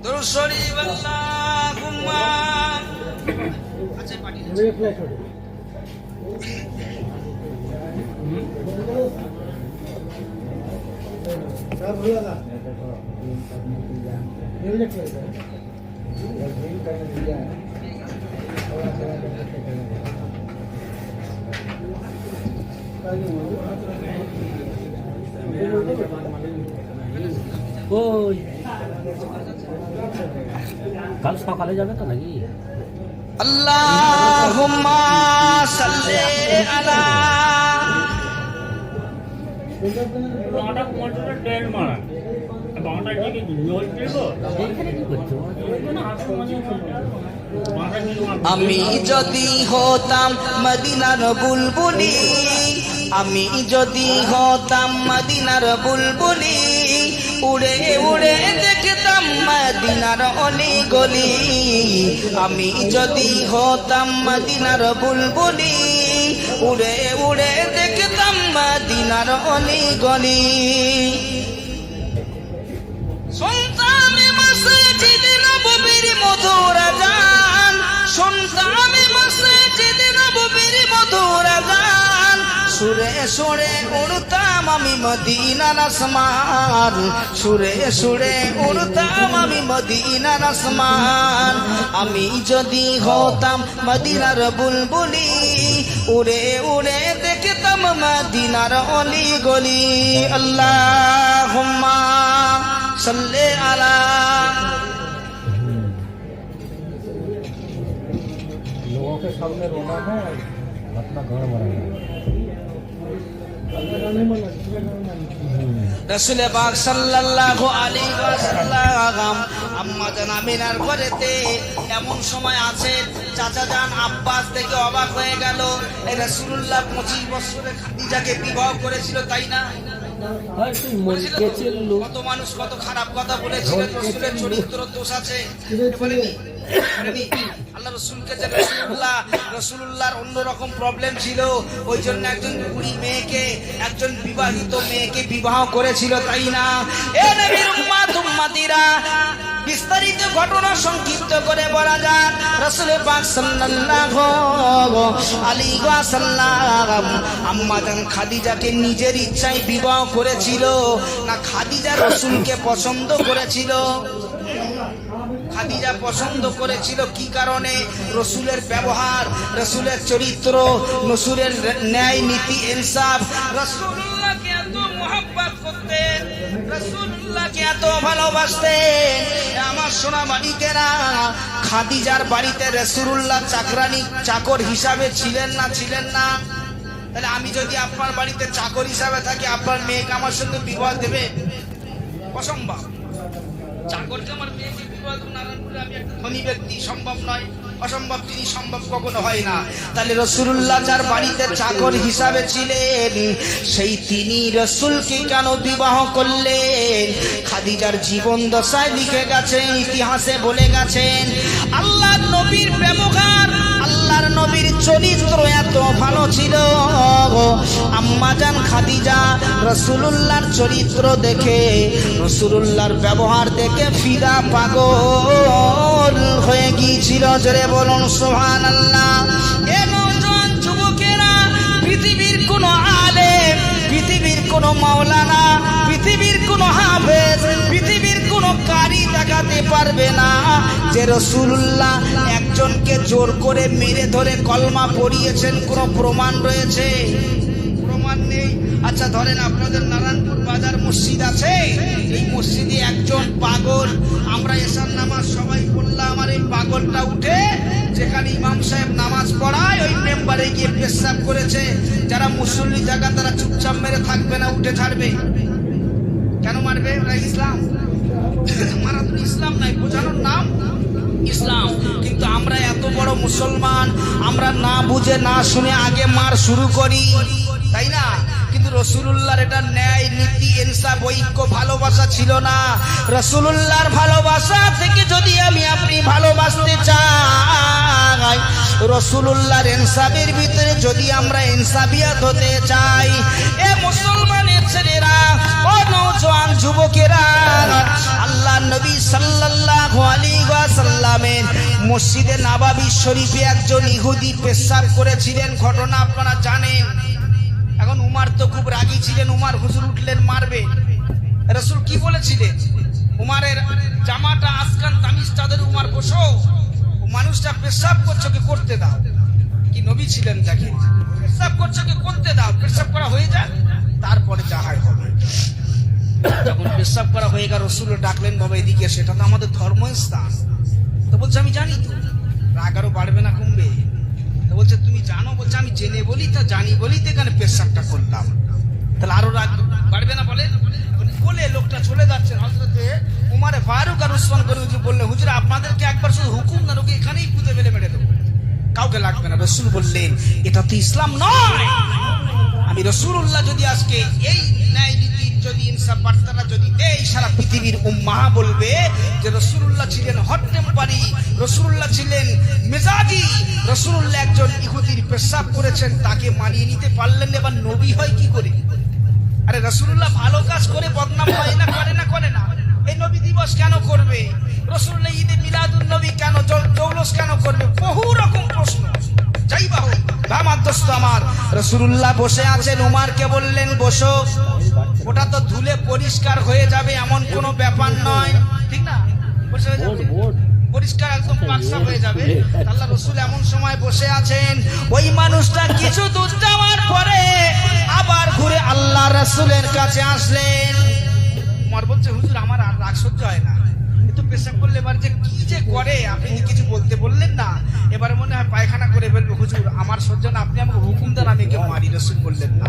Speaker 1: দরুদ শরীফ আল্লাহুম্মা আচ্ছা পাটি
Speaker 2: ওই কাল সকালে যাবে তো নাকি
Speaker 1: আল্লাহুম্মা সাল্লি আলা
Speaker 3: বাঁটা মোটরের ট্রেন মারা বাঁটা কি জল দেবো
Speaker 2: এইখানে কি করছো
Speaker 1: আমি যদি হতাম মদিনার বুলবুলি, আমি যদি হতাম মদিনার বুলবুলি, উড়ে উড়ে দেখতাম মদিনার অলি গলি। আমি যদি হতাম মদিনার বুলবুলি, উড়ে উড়ে দেখতাম মদিনার অলি গলি। শুনতাম মসজিদ নববীর মধুর আযান, শুনতাম মসজিদ নববীর মধুর আযান, সুরে সুরে উড়তাম আমি মদিনার আসমান, সুরে সুরে উড়তাম আমি মদিনার আসমান। আমি যদি হতাম মদিনার বুলবুলি, উড়ে উড়ে দেখতাম মদিনার অলি গলি। আল্লাহুম্মা সাল্লি আলা
Speaker 2: लोगों के सामने रोना है अपना घर बनाना
Speaker 1: রাসূল পাক সাল্লাল্লাহু আলাইহি ওয়াসাল্লাম আম্মা জান আমিনার ঘরেতে এমন সময় আছে চাচা জান আব্বাস থেকে অবাক হয়ে গেল। এই রাসূলুল্লাহ 25 বছরে খাদিজাকে বিবাহ করেছিল, তাই না?
Speaker 2: আর তুই মন কে চললো
Speaker 1: কত মানুষ কত খারাপ কথা বলেছিল, রাসূলের চরিত্র দোষ আছে বলেনি? আল্লাহ রাসূলকে যে রাসূলুল্লাহর অন্যরকম প্রবলেম ছিল, ওই জন্য একজন বুড়ি মেয়েকে, একজন বিবাহিত মেয়েকে বিবাহ করেছিল, তাই না? এ নবীর উম্মত উম্মতিরা, বিস্তারিত ঘটনা সংক্ষিপ্ত করে বলা যাক। রাসূল পাক সাল্লাল্লাহু আলাইহি ওয়াসাল্লাম আম্মা জান খাদিজাকে নিজের ইচ্ছায় বিবাহ করেছিল না খাদিজা রাসূলকে পছন্দ করেছিল? খাদিজা পছন্দ করেছিল। কি কারণে? রাসূলের ব্যবহার, রাসূলের চরিত্র, রাসূলের ন্যায় নীতি ইনসাফ। রাসূলুল্লাহকে এত মহব্বত করতেন, রাসূলুল্লাহকে এত ভালোবাসতেন। আমার সোনা মানিকেরা, খাদিজার বাড়িতে রাসূলুল্লাহ চাকরানি চাকর হিসাবে ছিলেন না? ছিলেন না? তাহলে আমি যদি আপনার বাড়িতে চাকর হিসাবে থাকি, আপনার মেয়েকে আমার সঙ্গে বিবাহ দেবে? অসম্ভব। চাকরকে আমার মেয়েকে বিবাহ দেব নারায়ণপুরে, আমি একটা ধনী ব্যক্তি, সম্ভব নয়। অসম্ভব জিনিস সম্ভব কখনো হয় না। তাহলে রাসূলুল্লাহ যার বাড়িতে চাকর হিসাবে ছিলেন, সেই তিনি রাসূলকে কেন বিবাহ করলেন? খাদিজার জীবন দশায় লিখে গেছেন, ইতিহাসে বলে গেছেন। আল্লাহর নবীর ব্যবহার, আল্লাহর নবীর চরিত্র এত ভালো ছিল, আম্মা জান খাদিজা রাসূলুল্লাহর চরিত্র দেখে, রাসূলুল্লাহর ব্যবহার দেখে ফিদা পাগল হয়ে গিয়েছিল। জোরে বলুন সুবহানাল্লাহ। এ নওজোয়ান যুবকেরা, পৃথিবীর কোন আলেম, পৃথিবীর কোন মাওলানা, পৃথিবীর কোন হাফেজ, পৃথিবীর কোন কারি দেখাতে পারবে না যে রাসূলুল্লাহ একজনকে জোর করে মেরে ধরে কলমা পড়িয়েছেন। কোন প্রমাণ রয়েছে? প্রমাণ নেই। আচ্ছা ধরেন আপনাদের নারায়ণপুর বাজার মসজিদ আছে, এই মসজিদে একজন পাগল, আমরা এশার নামাজ সবাই পড়লাম, আর এই পাগলটা উঠে যেখানে ইমাম সাহেব নামাজ পড়ায় ওই মেম্বারে গিয়ে পেশাব করেছে। যারা মুসল্লি জায়গা তারা চুপচাপ মেরে থাকবে না, উঠে ছাড়বে? কেন মারবে? মারবে, ওটা ইসলাম। মারা তো ইসলাম নাই, বোঝানোর নাম ইসলাম। কিন্তু আমরা এত বড় মুসলমান, আমরা না বুঝে না শুনে আগে মার শুরু করি, তাই না? কিন্তু রাসূলুল্লাহর এটা ন্যায় নীতি ইনসাফ ঐক্য ভালোবাসা ছিল না। রাসূলুল্লাহর ভালোবাসা থেকে যদি আমি আপনি ভালোবাসতে চাই, রাসূলুল্লাহর ইনসাফের ভিতরে যদি আমরা ইনসাফিয়াত হতে চাই, এ মুসলমানের ছেলেরা, ও নওজোয়ান যুবকেরা, আল্লাহ নবী সাল্লাল্লাহু আলাইহি ওয়াসাল্লামের মসজিদে নববী শরীফে একজন ইহুদি পেশাব করেছিলেন, ঘটনা আপনারা জানেন। এখন উমার তো খুব রাগী ছিলেন, উমার হুজুর উঠলেন মারবে। রাসূল কি বলেছিলেন? উমারের জামাটা আসকান তামিজ তাদের উমার বসো, ও মানুষটা পেশাব করছে কি করতে দাও। কি নবী ছিলেন দেখেন, পেশাব করছে কি করতে দাও, পেশাব করা হয়ে যায় তারপরে যা হয় হবে। যখন পেশাব করা হয়ে গেল রাসূল ডাকলেন, বাবা এদিকে, সেটা তো আমাদের ধর্মস্থান। তো বলছে আমি জানি। তো রাগ আরো বাড়বে না কমবে? তো বলছে তুমি জানো? বলছে আমি জেনে বলি, তা জানি বলি তো এখানে পেশাবটা করলাম। তাহলে আরো রাগ বাড়বে না? বলে বলে লোকটা চলে যাচ্ছেন। হযরতে উমারে ফারুক আর উসমান গনি বললেন, হুজুর আপনাদেরকে একবার শুধু হুকুম না, ওকে এখানেই পুঁতে ফেলে মেরে দেবো, কাউকে লাগবে না। রাসূল বললেন এটা তো ইসলাম নয়। আমি রাসূলুল্লাহ যদি আজকে এই ন্যায় নীতি যদি ইনসাফ বার্তাটা যদি দেই, সারা পৃথিবীর উম্মাহ বলবে যে রাসূলুল্লাহ ছিলেন হট টেম্পারি, রাসূলুল্লাহ ছিলেন মেজাজি, রাসূলুল্লাহ একজন ইহুদির পেশাব করেছেন, তাকে মানিয়ে নিতে পারলেন না, এবার নবী হয় কি করে? আরে রাসূলুল্লাহ ভালো কাজ করে বদনাম হয় না, করে না? করে না। এই নবী দিবস কেন করবে? রাসূলুল্লাহ ঈদে মিলাদুন নবী কেন, জৌলুস কেন করবে? বহু রকম প্রশ্ন। যাই বা হোক, আমার দোস্ত আমার, রাসূলুল্লাহ বসে আছেন, উমারকে বললেন বসো। ওটা তো ধুলে পরিষ্কার হয়ে যাবে এমন কোনো ব্যাপার নয়, ঠিক না? বসে হয়ে যাবে পরিষ্কার, একদম পাকসাফ হয়ে যাবে। আল্লাহ রাসূল এমন সময় বসে আছেন, ওই মানুষটা কিছু দূর যাওয়ার পরে আবার ঘুরে আল্লাহ রাসূলের কাছে আসলেন। উমর বলছে, হুজুর আমার আর রাগ সহ্য হয় না, একটু পেশাব করলে এবার যে কি যে করে, আপনি কিছু বলতে বললেন না, এবারে মনে হয় পায়খানা করে ফেলবে। হুজুর আমার সহ্য না, আপনি আমাকে হুকুম দেন, আমি একে মারি। রাসূল বললেন না।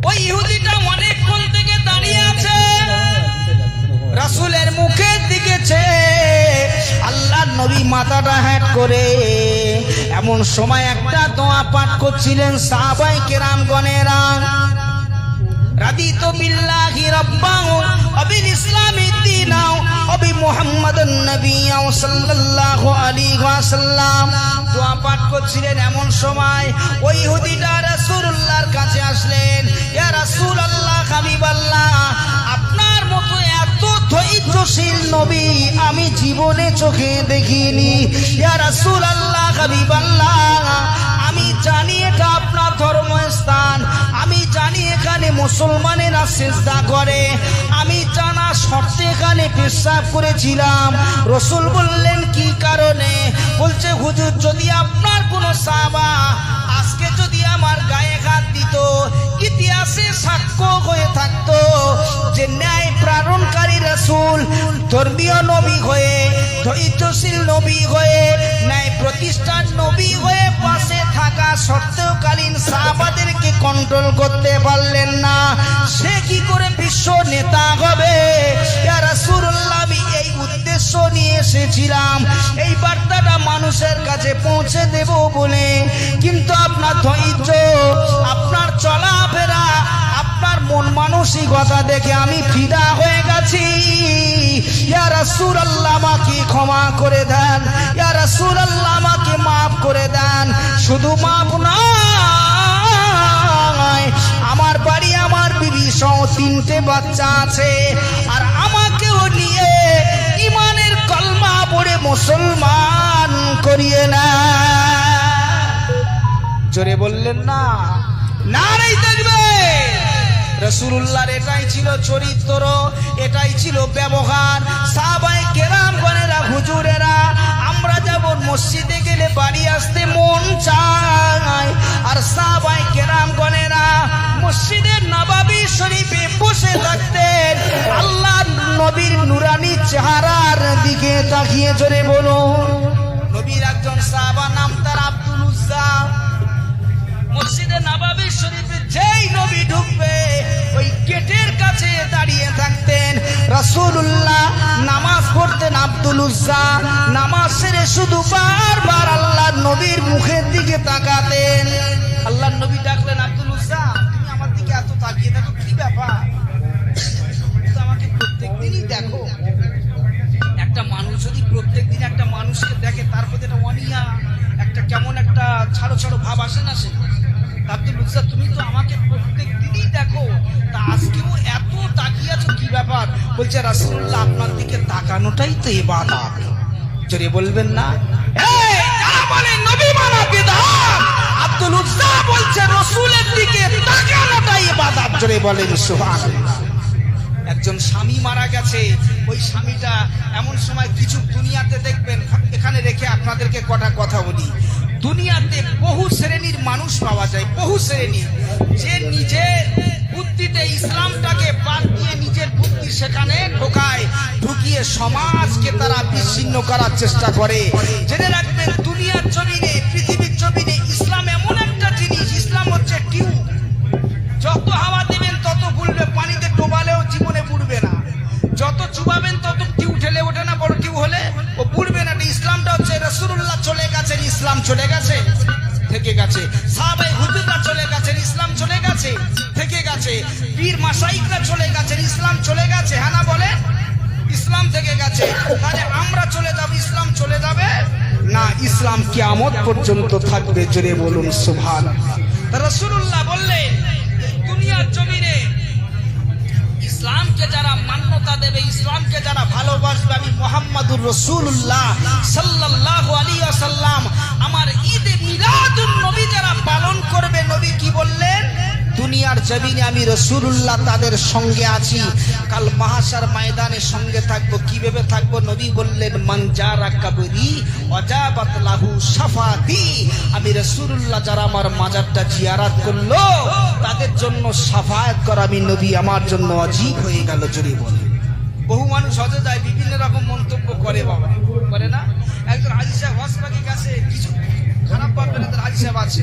Speaker 1: ওই ইহুদিটা অনেকক্ষণ থেকে দাঁড়িয়ে আছে, রাসূলের মুখের দিকে চেয়ে আল্লাহর নবী মাথাটা হ্যাট করে এমন সময় একটা দোয়া পাঠ করছিলেন সাহাবায়ে কেরামগণেরা। রাদিতু বিল্লাহি রাব্বান ওয়া বিল ইসলামি দীনান ওয়া বি মুহাম্মাদিন নাবিয়্যান সাল্লাল্লাহু আলাইহি ওয়াসাল্লাম। দোয়া পাঠ করছিলেন, এমন সময় ওই ইহুদিটা রাসূলুল্লাহর কাছে আসলেন। ইয়া রাসূলুল্লাহ, হাবিবাল্লাহ, আপনার মতো এত ধৈর্যশীল নবী আমি জীবনে চোখে দেখিনি। ইয়া রাসূলুল্লাহ, হাবিবাল্লাহ, আমি জানি এটা আপনার ধর্মস্থান, আমি জানি এখানে মুসলমানেরা সিজদা করে, আমি জানা শর্তে এখানে পেশাব করেছিলাম। রাসূল বললেন কি কারণে? বলছে হুজুর যদি আপনার কোনো সাহাবা আজকে যদি আমার গায়ে হাত দিত, ইতিহাসে সাক্ষ্য হয়ে থাকতো যে ন্যায় প্রেরণকারী রাসূল ধর্মীয় নবী হয়ে, ধৈর্যশীল নবী হয়ে, ন্যায় প্রতিষ্ঠান নবী হয়ে পাশে থাকা সত্ত্বেওকালীন সাহাবাদেরকে কন্ট্রোল করতে পারলেন না, সে কি করে বিশ্ব নেতা হবে? ইয়া রাসূলুল্লাহ, আমি এই উদ্দেশ্য নিয়ে এসেছিলাম এই বার্তাটা মানুষের কাছে পৌঁছে দেব বলে, কিন্তু আপনার ধৈর্য, আপনার চলাফেরা, আপনার মন মানসিকতা দেখে আমি ফিদা হয়ে গেছি। ইয়া রাসূলুল্লাহ, আমাকে ক্ষমা করে দেন। ইয়া রাসূলুল্লাহ, আমাকে মাফ করে দেন। শুধু মাফ নয়, আমার বাড়ি আমার বিবি সহ 3টে বাচ্চা আছে, আর আমাকেও নিয়ে ঈমানের কলমা পড়ে মুসলমান করিয়ে না। জোরে বললেন না? নারে তাকবীর! রাসূলুল্লাহর এটাই ছিল চরিত্র, এটাই ছিল ব্যবহার। সাহাবায়ে কেরামগণেরা, হুজুরেরা, আমরা যেমন মসজিদে গেলে বাড়ি আসতে মন চায়, আর সাহাবায়ে কেরামগণেরা মসজিদে নববী শরীফে বসে থাকতেন আল্লাহর নবীর নুরানি চেহারার দিকে তাকিয়ে। জোরে বলুন। নবীর একজন সাহাবা নাম তার আব্দুল উজ্জা। মসজিদে নববী শরীফে যেই নবী ঢুকবে ওই গেটের কাছে দাঁড়িয়ে রাসূলুল্লাহ নামাজ পড়তেন আব্দুল উজ্জা, নামাজ সেরে শুধু বারবার আল্লাহর নবীর মুখের দিকে তাকাতেন। আল্লাহর নবী ডাকলেন, আব্দুল উজ্জা তুমি আমার দিকে এত তাকিয়ে দেখো, কি ব্যাপার? আমাকে প্রত্যেকদিনই দেখো। একটা মানুষ যদি প্রত্যেকদিন একটা মানুষকে দেখে তার প্রতি একটা অনিয়া, একটা কেমন একটা ছাড়ো ছাড়ো ভাব আসে না? সে আব্দুল উজ্জা তুমি তো আমাকে প্রত্যেক দিনই দেখো, তা আজকেও এত তাকিয়ে আছো, কি ব্যাপার? বলছে রাসূলুল্লাহ আপনার দিকে তাকানোটাই তো ইবাদত। জোরে বলবেন না? এই যারা বলে নবী মানা বিদআত, আব্দুল উজ্জা বলছে রাসূলের দিকে তাকানোটাই ইবাদত। জোরে বলেন সুবহানাল্লাহ। একজন স্বামী মারা গেছে, ওই স্বামীটা এমন সময় কিছু দুনিয়াতে দেখবেন, এখানে রেখে আপনাদেরকে কটা কথা বলি। দুনিয়াতে বহু শ্রেণীর মানুষ পাওয়া যায়, বহু শ্রেণীর, যে নিজের বুদ্ধিতে ইসলামটাকে বাদ দিয়ে নিজের বুদ্ধি সেখানে ঢুকিয়ে সমাজকে তারা বিচ্ছিন্ন করার চেষ্টা করে। জেনে রাখবেন দুনিয়ার জমিনে, পৃথিবীর জমিনে ইসলাম এমন একটা জিনিস, ইসলাম হচ্ছে টিউব, যত হাওয়া দেবেন তত বুলবে, পানিতে ডোবালেও জীবনে বুড়বে না, যত চুবাবেন তত টিউ ঠেলে ওঠে না, বড় টিউ হলে ও বুড়বে না। ইসলামটা হচ্ছে রাসূলুল্লাহ চলে গেছেন, ইসলাম চলে গেছে, থেকে গেছে। সাহাবায়ে হুজুররা চলে গেছেন, ইসলাম চলে গেছে, থেকে গেছে। পীর মাশাইখরা চলে গেছেন, ইসলাম চলে গেছে, হ্যাঁ না বলে? ইসলাম থেকে গেছে। তাহলে আমরা চলে যাব, ইসলাম চলে যাবে না? ইসলাম কিয়ামত পর্যন্ত থাকবে। জোরে বলুন সুবহানাল্লাহ। রাসূলুল্লাহ বললেন দুনিয়ার জমিনে ইসলামকে যারা মান্যতা দেবে, ইসলামকে যারা ভালোবাসবে, আমি মুহাম্মাদুর রাসূলুল্লাহ সাল্লাল্লাহু আলাইহি ওয়াসাল্লাম আমার ঈদে মিলাদুন নবী যারা পালন করবে, নবী কি বললেন? দুনিয়ার জমিনে আমি রাসূলুল্লাহ তাদের সঙ্গে আছি, কাল মাহশার ময়দানে সঙ্গে থাকবো। কিভাবে থাকবো? নবী বললেন মান জারা কবরি ওয়াজাবাত লাহু শাফাতি। আমি রাসূলুল্লাহ যারা আমার মাজারটা জিয়ারত করলো তাদের জন্য শাফায়াত করা আমি নবী আমার জন্য ওয়াজিব হয়ে গেল। জোরে বলে। বহু মানুষ হজে যায়, বিভিন্ন রকম মন্তব্য করে, বাবা করে না? একজন হাজী সাহেব হজ পাকে গেছে, কিছু খারাপ পাবেন, হাজী সাহেব আছে,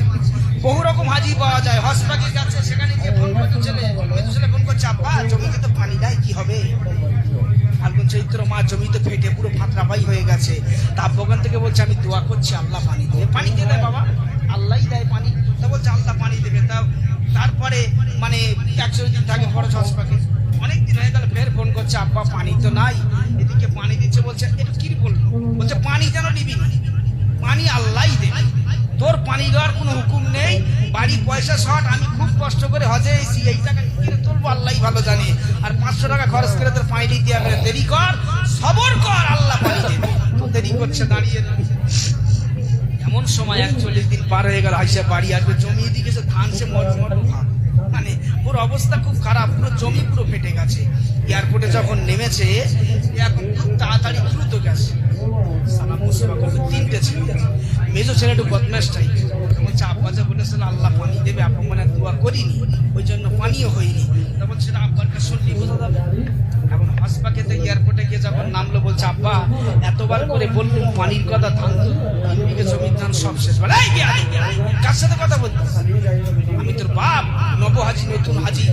Speaker 1: বহু রকম হাজি পাওয়া যায়, হজ পাকে গেছে, সেখানে গিয়ে ফোন করছে, ছেলে ফোন করছে, আব্বা জমিতে তো পানি নাই, কি হবে? ফাল্গুন চৈত্র মাস জমিতে ফেটে পুরো ফাতরাবাই হয়ে গেছে। তা আব্বাগান থেকে বলছে আমি দোয়া করছি আল্লাহ পানি দেবে। পানি কে দেয় বাবা? আল্লাহই দেয় পানি। তা বলছে আল্লাহ পানি দেবে। তারপরে মানে 100 দিন থাকে ফরজ হজ পাকে, অনেক দিন হয়ে গেল, ফের ফোন করছে আব্বা পানি তো নাই, এদিকে পানি দিচ্ছে, বলছে এটা কি বললো? বলছে পানি যেন নিবি না, পানি আল্লাহই দেবে, তোর পানি দেওয়ার কোনো হুকুম নেই। বাড়ি পয়সা শর্ট, আমি খুব কষ্ট করে হজে এসেছি, এই টাকা কিনে তুলবো আল্লাহই ভালো জানে, আর 500 টাকা খরচ করে তোর পানি দিতে হবে, দেরি কর, সবর কর, আল্লাহ পানি দেবে। তো দেরি করছে দাঁড়িয়ে। এমন সময় 41 দিন পার হয়ে গেল, আইসা বাড়ি আসবে, জমি দিকে ধান সে মরমর ভাব, মানে ওর অবস্থা খুব খারাপ, পুরো জমি পুরো ফেটে গেছে। এয়ারপোর্টে যখন নেমেছে, এখন খুব তাড়াতাড়ি দ্রুত গেছে, সালাম মুসিবা করবে, 3টে ছিল, মেজো ছেলে একটু বদমাশ টাইপের, বলছে আব্বা যা বলেছিল আল্লাহ পানি দেবে, আপনি মনে দোয়া করিনি, ওই জন্য পানিও হয়নি। তখন সেটা আব্বার কাছে শুনলি বোঝা যাবে। এখন হাসপাতালে এয়ারপোর্টে গিয়ে যখন নামলো, বলছে আব্বা এতবার করে বললুম পানির কথা, ধান জমির ধান সব শেষ। বলে কার সাথে কথা বলছিস? আমি তোর বাপ, নব হাজি, নতুন হাজি।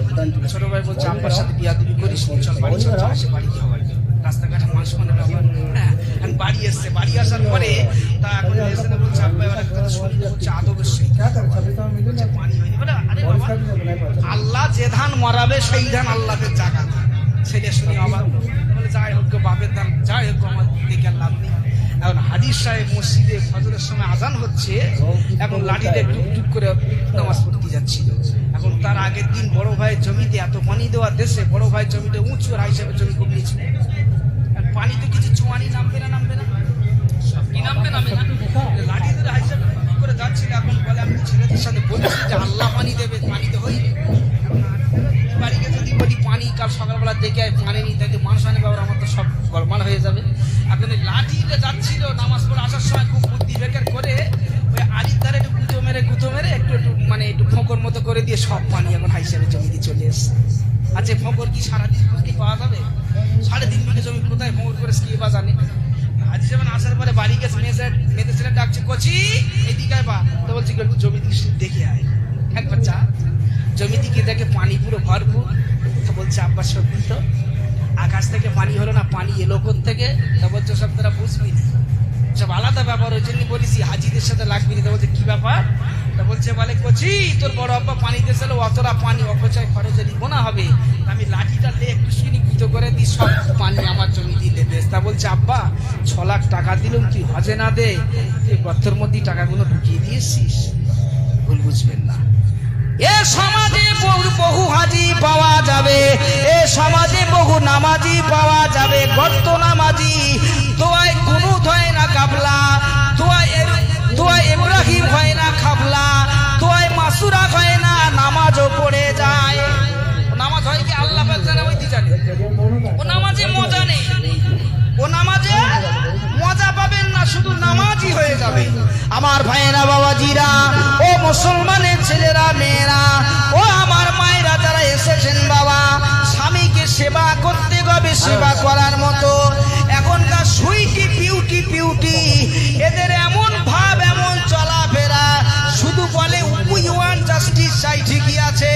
Speaker 1: ছোট ভাই বলছে আব্বার সাথে বিয়াদবি করিস, চল বাড়ি চল, আসে বাড়ি কি হবে, রাস্তাঘাটে মানুষ মানে ব্যাপার। হ্যাঁ, বাড়ি এসছে, বাড়ি আসার পরে তা এখন এসে বলছে আব্বা এবার একটা শরীর হচ্ছে আদবের সহিত পানি হয়নি। বলে আরে বাবা, আল্লাহ যে ধান মরাবে সেই ধান আল্লাহকে জাগাবে। ছেলে শুনি অবাক, বলে যাই হোক বাপের ধান, যাই হোক আমার দেখে লাভ নেই। এখন হাদিস সাহেব মসজিদে ফজরের সময় আজান হচ্ছে, এখন লাঠিতে টুকটুক করে নামাজ পড়তে যাচ্ছিল। এখন তার আগের দিন বড় ভাইয়ের জমিতে, এত পানি দেওয়া দেশে বড় ভাইয়ের জমিতে উঁচু হিসাবে জমি কমিয়েছিল, পানি তো কিছু চুয়ানি নামবে না, নামবে না, সব কি নামবে, নামবে না, লাঠি ধরে হিসাবে করে যাচ্ছিল। এখন বলে আমি ছেলেদের সাথে বলেছি যে আল্লাহ পানি দেবে, পানি তো হয়নি। বাড়িকে যদি বলি পানি কাল সকালবেলা দেখে পানি নিই, তাকে মানুষ আনে বাবার, আমার তো সব গরমাল হয়ে যাবে। এখন লাঠিতে যাচ্ছিল, নামাজ পড়ে আসার সময় খুব বুদ্ধি বেকার করে ওই আলির ধারে একটু গুঁতো মেরে একটু মানে একটু ফোঁকর মতো করে দিয়ে সব পানি এখন হাইসাবে জমিতে চলে এসছে। আচ্ছা ফোঁকর কি সারাদিন কি পাওয়া যাবে? 3.5 বিঘে জমি কোথায় ফোঁকর করে কে বা জানে। হাজি সাহেব আসার পরে বাড়ি গেছে, মেয়েদের ছেলে ডাকছে, কচি এইদিকে বা, তো বলছি একটু জমি দেখে আয়, একবার চা। জমি দিকে দেখে পানি পুরো ভরপুর, তো বলছে আব্বা সত্যি তো, আকাশ থেকে পানি হলো না, পানি এলো কোথা থেকে? তা বলছে সব তোরা বুঝবি না, সব আলাদা ব্যাপার। ওই জন্য বলিস হাজিদের সাথে লাগবি না। তা বলছে কি ব্যাপার? তা বলছে বলে কচি তোর বড় আব্বা পানি দিয়েছিল, অতটা পানি অপচয় খরচে নিব না হবে, আমি লাঠিটা লে একটু শুনি গুঁতো করে দিই, সব পানি আমার জমি দিলে বেশ। তা বলছে আব্বা 6 লাখ টাকা দিলাম, তুই হজে না দে, তুই গর্তের মধ্যে টাকাগুলো ঢুকিয়ে দিয়েছিস। ভুল বুঝবেন না। এ সমাজে বহু হাজি পাওয়া যাবে, এ সমাজে বহু নামাজি পাওয়া যাবে, গর্ত নামাজি, দোয়ায় কুনুত হয় না কাবলা, দোয়ায় ইব্রাহিম হয় না খাবলা, দোয়ায় মাসুরা হয় না, নামাজও পড়ে যায়। নামাজ হয় কি আল্লাহ পাক জানে, ওই জানে। ও নামাজে মজা নেই, ও নামাজে মজা পাবেন না, শুধু নামাজই হয়ে যাবে। আমার ভাইয়েরা বাবাজিরা, ও মুসলমানের ছেলেরা মেয়েরা, ও আমার মায়েরা যারা এসেছেন বাবা, স্বামীকে সেবা করতে হবে, সেবা করার মতো। এখনকার সুইটি পিউটি এদের এমন ভাব, এমন চলাফেরা, শুধু বলে উই ওয়ান্ট জাস্টিস, চাই ঠিকই আছে,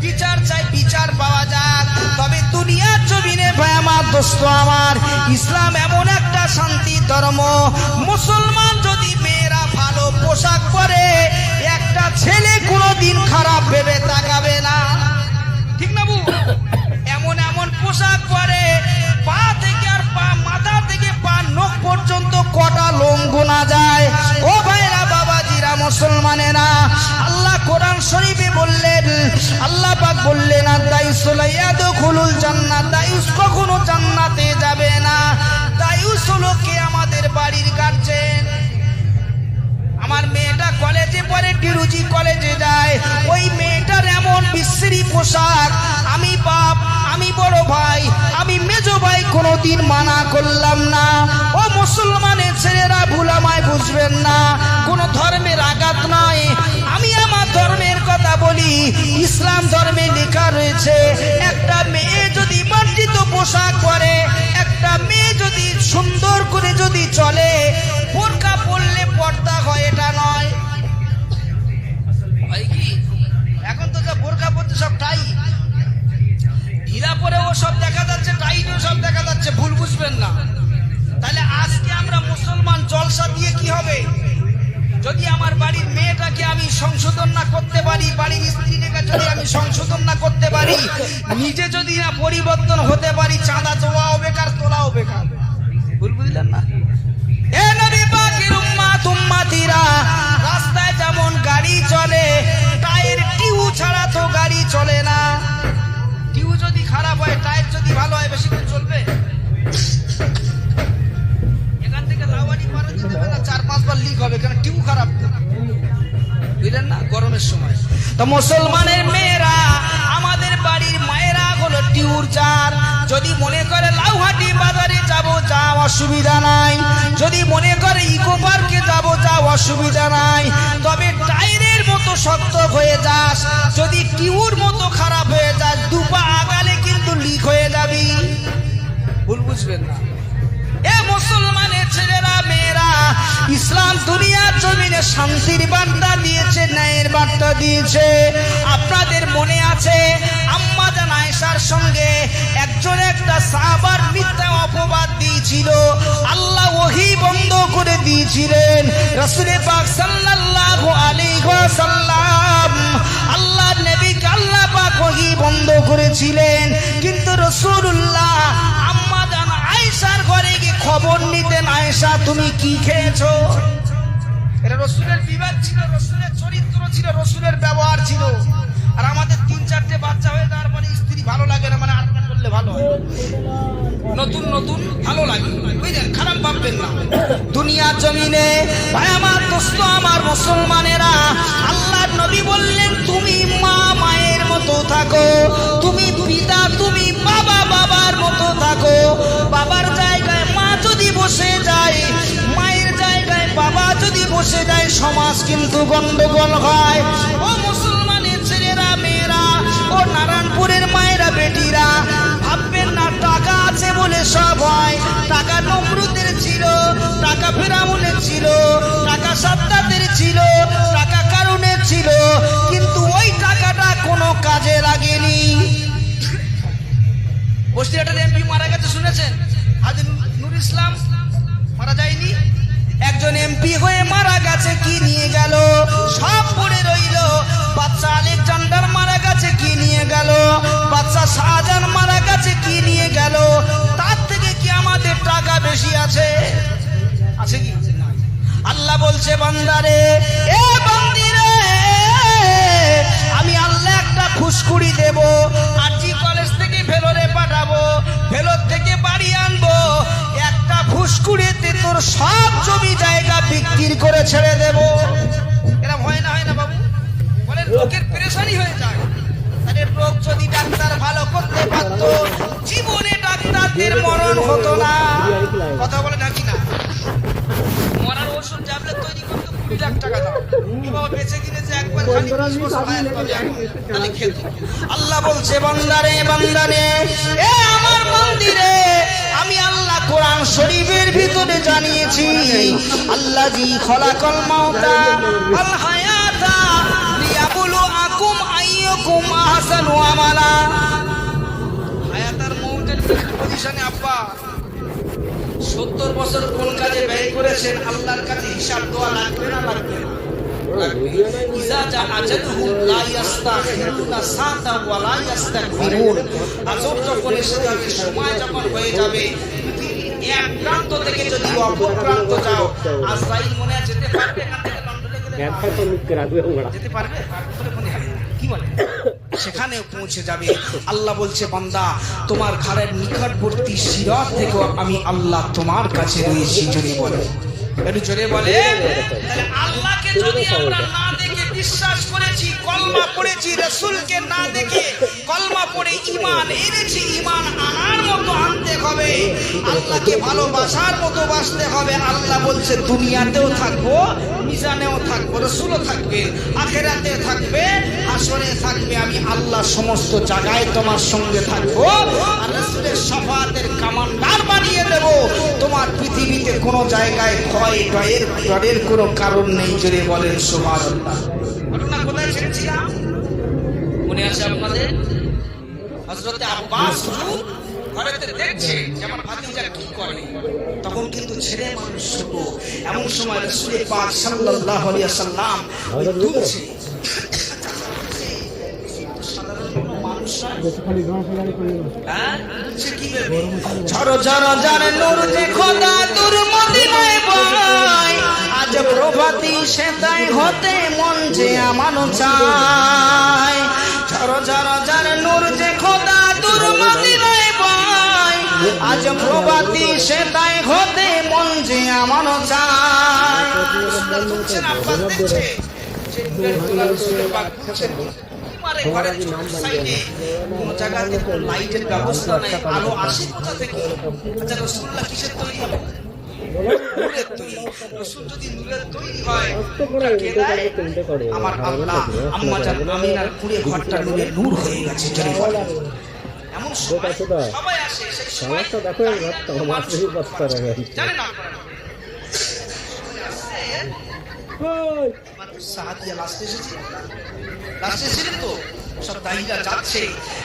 Speaker 1: বিচার চাই, বিচার পাওয়া যাক। তবে দুনিয়ার জমিনে ভাই আমার দোস্ত আমার, ইসলাম এমন একটা শান্তি ধর্ম, মুসলমান যদি মেয়েরা ভালো পোশাক পরে, একটা ছেলে কোনোদিন খারাপ ভেবে তাকাবে না, ঠিক না বু? এমন এমন পোশাক পরে, পা থেকে আর পা, মাথা থেকে পা নখ পর্যন্ত কটা লোম গোনা যায়। ও ভাইরা বাবাজিরা মুসলমানেরা, আল্লাহ কোরআন শরীফে বললেন, আল্লাহ পাক বললেন দায়ুসুল ইয়াদখুলুল জান্নাত, দায়ুস কখনো জান্নাতে যাবে না। দায়ুস হলো কে? আমাদের বাড়ির গার্জেন। আমার মেয়েটা কলেজে পড়ে, ডিরুজি কলেজে যায়, ওই মেয়েটার এমন বিশ্রী পোশাক, আমি বাপ, আমি বড় ভাই, আমি মেজো ভাই কোনোদিন মানা করলাম না। ও মুসলমানের ছেলেরা ভুল আমায় বুঝবেন না, কোন ধর্মের আঘাত নয়, আমি আমার ধর্মের কথা বলি। ইসলাম ধর্মে লেখা রয়েছে, একটা মেয়ে যদি মার্জিত পোশাক পরে, একটা মেয়ে যদি সুন্দর করে যদি চলে, বোরকা পরলে পর্দা হয়, এটা নয়। হয় কি এখন তো যা বোরকা পরছে সব টাই, ঢিলা পরে ও সব দেখা যাচ্ছে, টাইটও সব দেখা যাচ্ছে, ভুল বুঝবেন না। তাহলে আজকে আমরা মুসলমান জলসা দিয়ে কি হবে? যদি আমার বাড়ির মেয়েটাকে আমি সংশোধন না করতে পারি, বাড়ির স্ত্রীকে যদি আমি সংশোধন না করতে পারি, নিজে যদি না পরিবর্তন হতে পারি, চাঁদা চাওয়াও বেকার, তোলাও বেকার। ভুল বুঝলেন না? এ নবী পাকের উম্মত উম্মতিরা, রাস্তায় যেমন গাড়ি চলে, টায়ার টিউ ছাড়া তো গাড়ি চলে না। টিউ যদি খারাপ হয়, টায়ার যদি ভালো হয়, বেশিক্ষণ চলবে? এখান থেকে লাউয়ানি পারে যেতে হবে না, 4-5 বার লিক হবে, কারণ টিউ খারাপ, বুঝলেন না? গরমের সময় তো মুসলমানের মেয়েরা, আমাদের বাড়ির মায়েরা হলো টিউর চার। যদি মনে করে লাউহাটি বাজারে যাব, যা অসুবিধা নাই। যদি মনে করে ইকো পার্কে যাব, যা অসুবিধা নাই। তবে টায়ারের মতো শক্ত হয়ে যাস, যদি টিউর মতো খারাপ হয়ে যাস, দুপা আগালে কিন্তু লিক হয়ে যাবি। ভুল বুঝবেন না। এ মুসলমানের ছেলেরা মেয়েরা, ইসলাম দুনিয়ার জমিনে শান্তির বার্তা দিয়েছে, ন্যায়ের বার্তা দিয়েছে। আপনাদের মনে আছে আম্মা জান আয়েশার সঙ্গে একজন একটা সাহাবার মিথ্যা অপবাদ দিয়েছিল, আল্লাহ ওহী বন্ধ করে দিয়েছিলেন। রাসূল পাক সাল্লাল্লাহু আলাইহি ওয়াসাল্লাম, আল্লাহর নবীকে আল্লাহ পাক ওহী বন্ধ করেছিলেন, কিন্তু রাসূলুল্লাহ আম্মা জান আয়েশার ঘরে গিয়ে খবর নিতেন, আয়েশা তুমি কি খেয়েছো? এটা রাসূলের বিবাদ ছিল, রাসূলের চরিত্র ছিল, রাসূলের ব্যবহার ছিল। আর আমাদের 3-4টে বাচ্চা হয়ে যাওয়ার পরে স্ত্রী ভালো লাগে না, মানে আটকা করলে ভালো হয়, নতুন নতুন ভালো লাগে, বুঝলেন? খারাপ ভাববেন না। দুনিয়ার জমিনে ভাই আমার দোস্ত আমার মুসলমানেরা, আল্লাহর নবী বললেন তুমি মা মায়ের মতো থাকো, তুমি পিতা তুমি বাবা বাবার মতো থাকো। বাবার জায়গায় মা যদি বসে যায়, মায়ের জায়গায় বাবা যদি বসে যায়, সমাজ কিন্তু গন্ডগোল হয়। ও মুসলমানের ছেলেরা মেয়েরা, ও নারায়ণপুরের মায়েরা বেটিরা, ভাববেন না টাকা আছে বলে সব হয়। টাকা নমরুদের ছিল, টাকা ফেরাউনের ছিল, টাকা সাদ্দাতের ছিল, টাকা কারুনের ছিল, কিন্তু ওই টাকাটা কোনো কাজে লাগেনি। ও বসিরহাটের এমপি মারা গেছে শুনেছেন? হাজী নূর ইসলাম মারা যায়নি? একজন এমপি হয়ে মারা গেছে, কি নিয়ে গেল? সব পড়ে রইল। বাচ্চা আলেকজান্ডার মারা গেছে, কি নিয়ে গেল? বাচ্চা শাহজাহান মারা গেছে, কি নিয়ে গেল? তার থেকে কি আমাদের টাকা বেশি আছে? আছে কি? আল্লাহ বলছে বান্দারে, এ বান্দিরে, আমি আল্লাহ একটা খুশকুড়ি দেব, আরজি কলেজ থেকে ভেলোরে পাঠাবো, ভেলোর থেকে বাড়ি আনবো, একটা খুশকুড়িতে তোর সব জমি জায়গা বিক্রি করে ছেড়ে দেব। এরকম হয় না, হয় না বাবু? বলেন, লোকের পেরেশানি হয়ে যায়। আরে রোগ যদি ডাক্তার ভালো করতে পারতো, জীবনে ডাক্তারদের মরণ হতো না। কথা বলে নাকি না? মরার ওষুধ ট্যাবলেট তৈরি করতে 20 লাখ টাকা দাও, কি বাবা বেঁচে কিনেছে একবার খালি 20 বছর হায়াত পাবে, তাহলে খেত। আল্লাহ বলছে বান্দারে, বান্দারে, এ আমার মন্দিরে, আমি আল্লাহ কোরআন শরীফের ভিতরে জানিয়েছি, আল্লাযী খলাকাল মাউতা ওয়াল হায়াতা লিয়াবলুয়াকুম আইয়ুকুম আহসানু আমালা। হায়াত আর মউতের পজিশনে আব্বা 70 বছর কোন কাজে ব্যয় করেছেন, আল্লাহর কাছে হিসাব দেওয়া লাগবে না? লাগবে না? ইজা জা আজালহু লা ইস্তাখিরুনা সাতা ওয়া লা ইস্তাকবিরুন। আজব যখন এসে যাবে, সময় যখন হয়ে যাবে, এক প্রান্ত থেকে যদি অপর প্রান্ত যাও, আজরাইল মনে আছে যেতে পারবে? এখান থেকে লন্ডনে গেলে যেতে পারবে? কি বলে? সেখানেও পৌঁছে যাবে। আল্লাহ বলছে বান্দা, তোমার ঘরের নিকটবর্তী সিরাত থেকে আমি আল্লাহ তোমার কাছে রয়েছি। জোরে বলে, একটু জোরে বলে। তাহলে আল্লাহকে যদি আমরা না দেখে বিশ্বাস করেছি, কলমা পড়েছি, রাসূলকে না দেখে কলমা পড়ে ঈমান এনেছি, ঈমান আনার মতো আনতে হবে, আল্লাহকে ভালোবাসার মতো বাসতে হবে। আল্লাহ বলছে দুনিয়াতেও থাকবো, মিজানেও থাকবো, রাসূলও থাকবে, আখিরাতে থাকবে, হাসরে থাকবে, আমি আল্লাহ সমস্ত জায়গায় তোমার সঙ্গে থাকবো, আর রাসূলের শাফাআতের কামান্ডার বানিয়ে দেব। তোমার পৃথিবীতে কোনো জায়গায় ভয় ডরের কোনো কারণ নেই। জোরে বলেন সুবহানাল্লাহ। ঘটনা কোথায় ছেড়েছিলাম মনে আছে আপনাদের? হযরত আব্বাস হুজুর ঘরেতে দেখছে যে আমার ভাতিজা কি করে, তখন কিন্তু ছেলে মানুষ ছোট। এমন সময় রাসূল পাক সাল্লাল্লাহু আলাইহি ওয়াসাল্লাম দুলছে। ঝড় ঝড় ঝড় নূর যে খোদা তোর মদিনায় বয়, আজ প্রভাতী সেতাই হতে মন যে আমার চায়। ঝড় ঝড় ঝড় নূর যে খোদা তোর মদিনায় বয়, আজ প্রভাতী সেতাই হতে মন যে আমার চায়। শুনছেন আব্বাস দেখছে যে ঘরের সাইডে কোন জায়গাতে কোনো লাইটের ব্যবস্থা নাই, আলো আসে কোথা থেকে? আচ্ছা রাসূলুল্লাহ কিসের তৈরি হবে? নূরের তৈরি। রাসূল যদি নূরের তৈরি হয়, কে দেয়? আমার আল্লাহ। আম্মা জান আমিনার পুরো ঘরটা নূরের নূর হয়ে গেছে। জোরে বলেন। এমন সময় সবাই আসে, সেই সময়টা দেখো ঘরটা আমার শরীর বস্তা রাখা জানেন না ওই সাহায্য লাস্টে এসেছে, লাস্টে এসেছে তো সব দায়ীরা যাচ্ছে,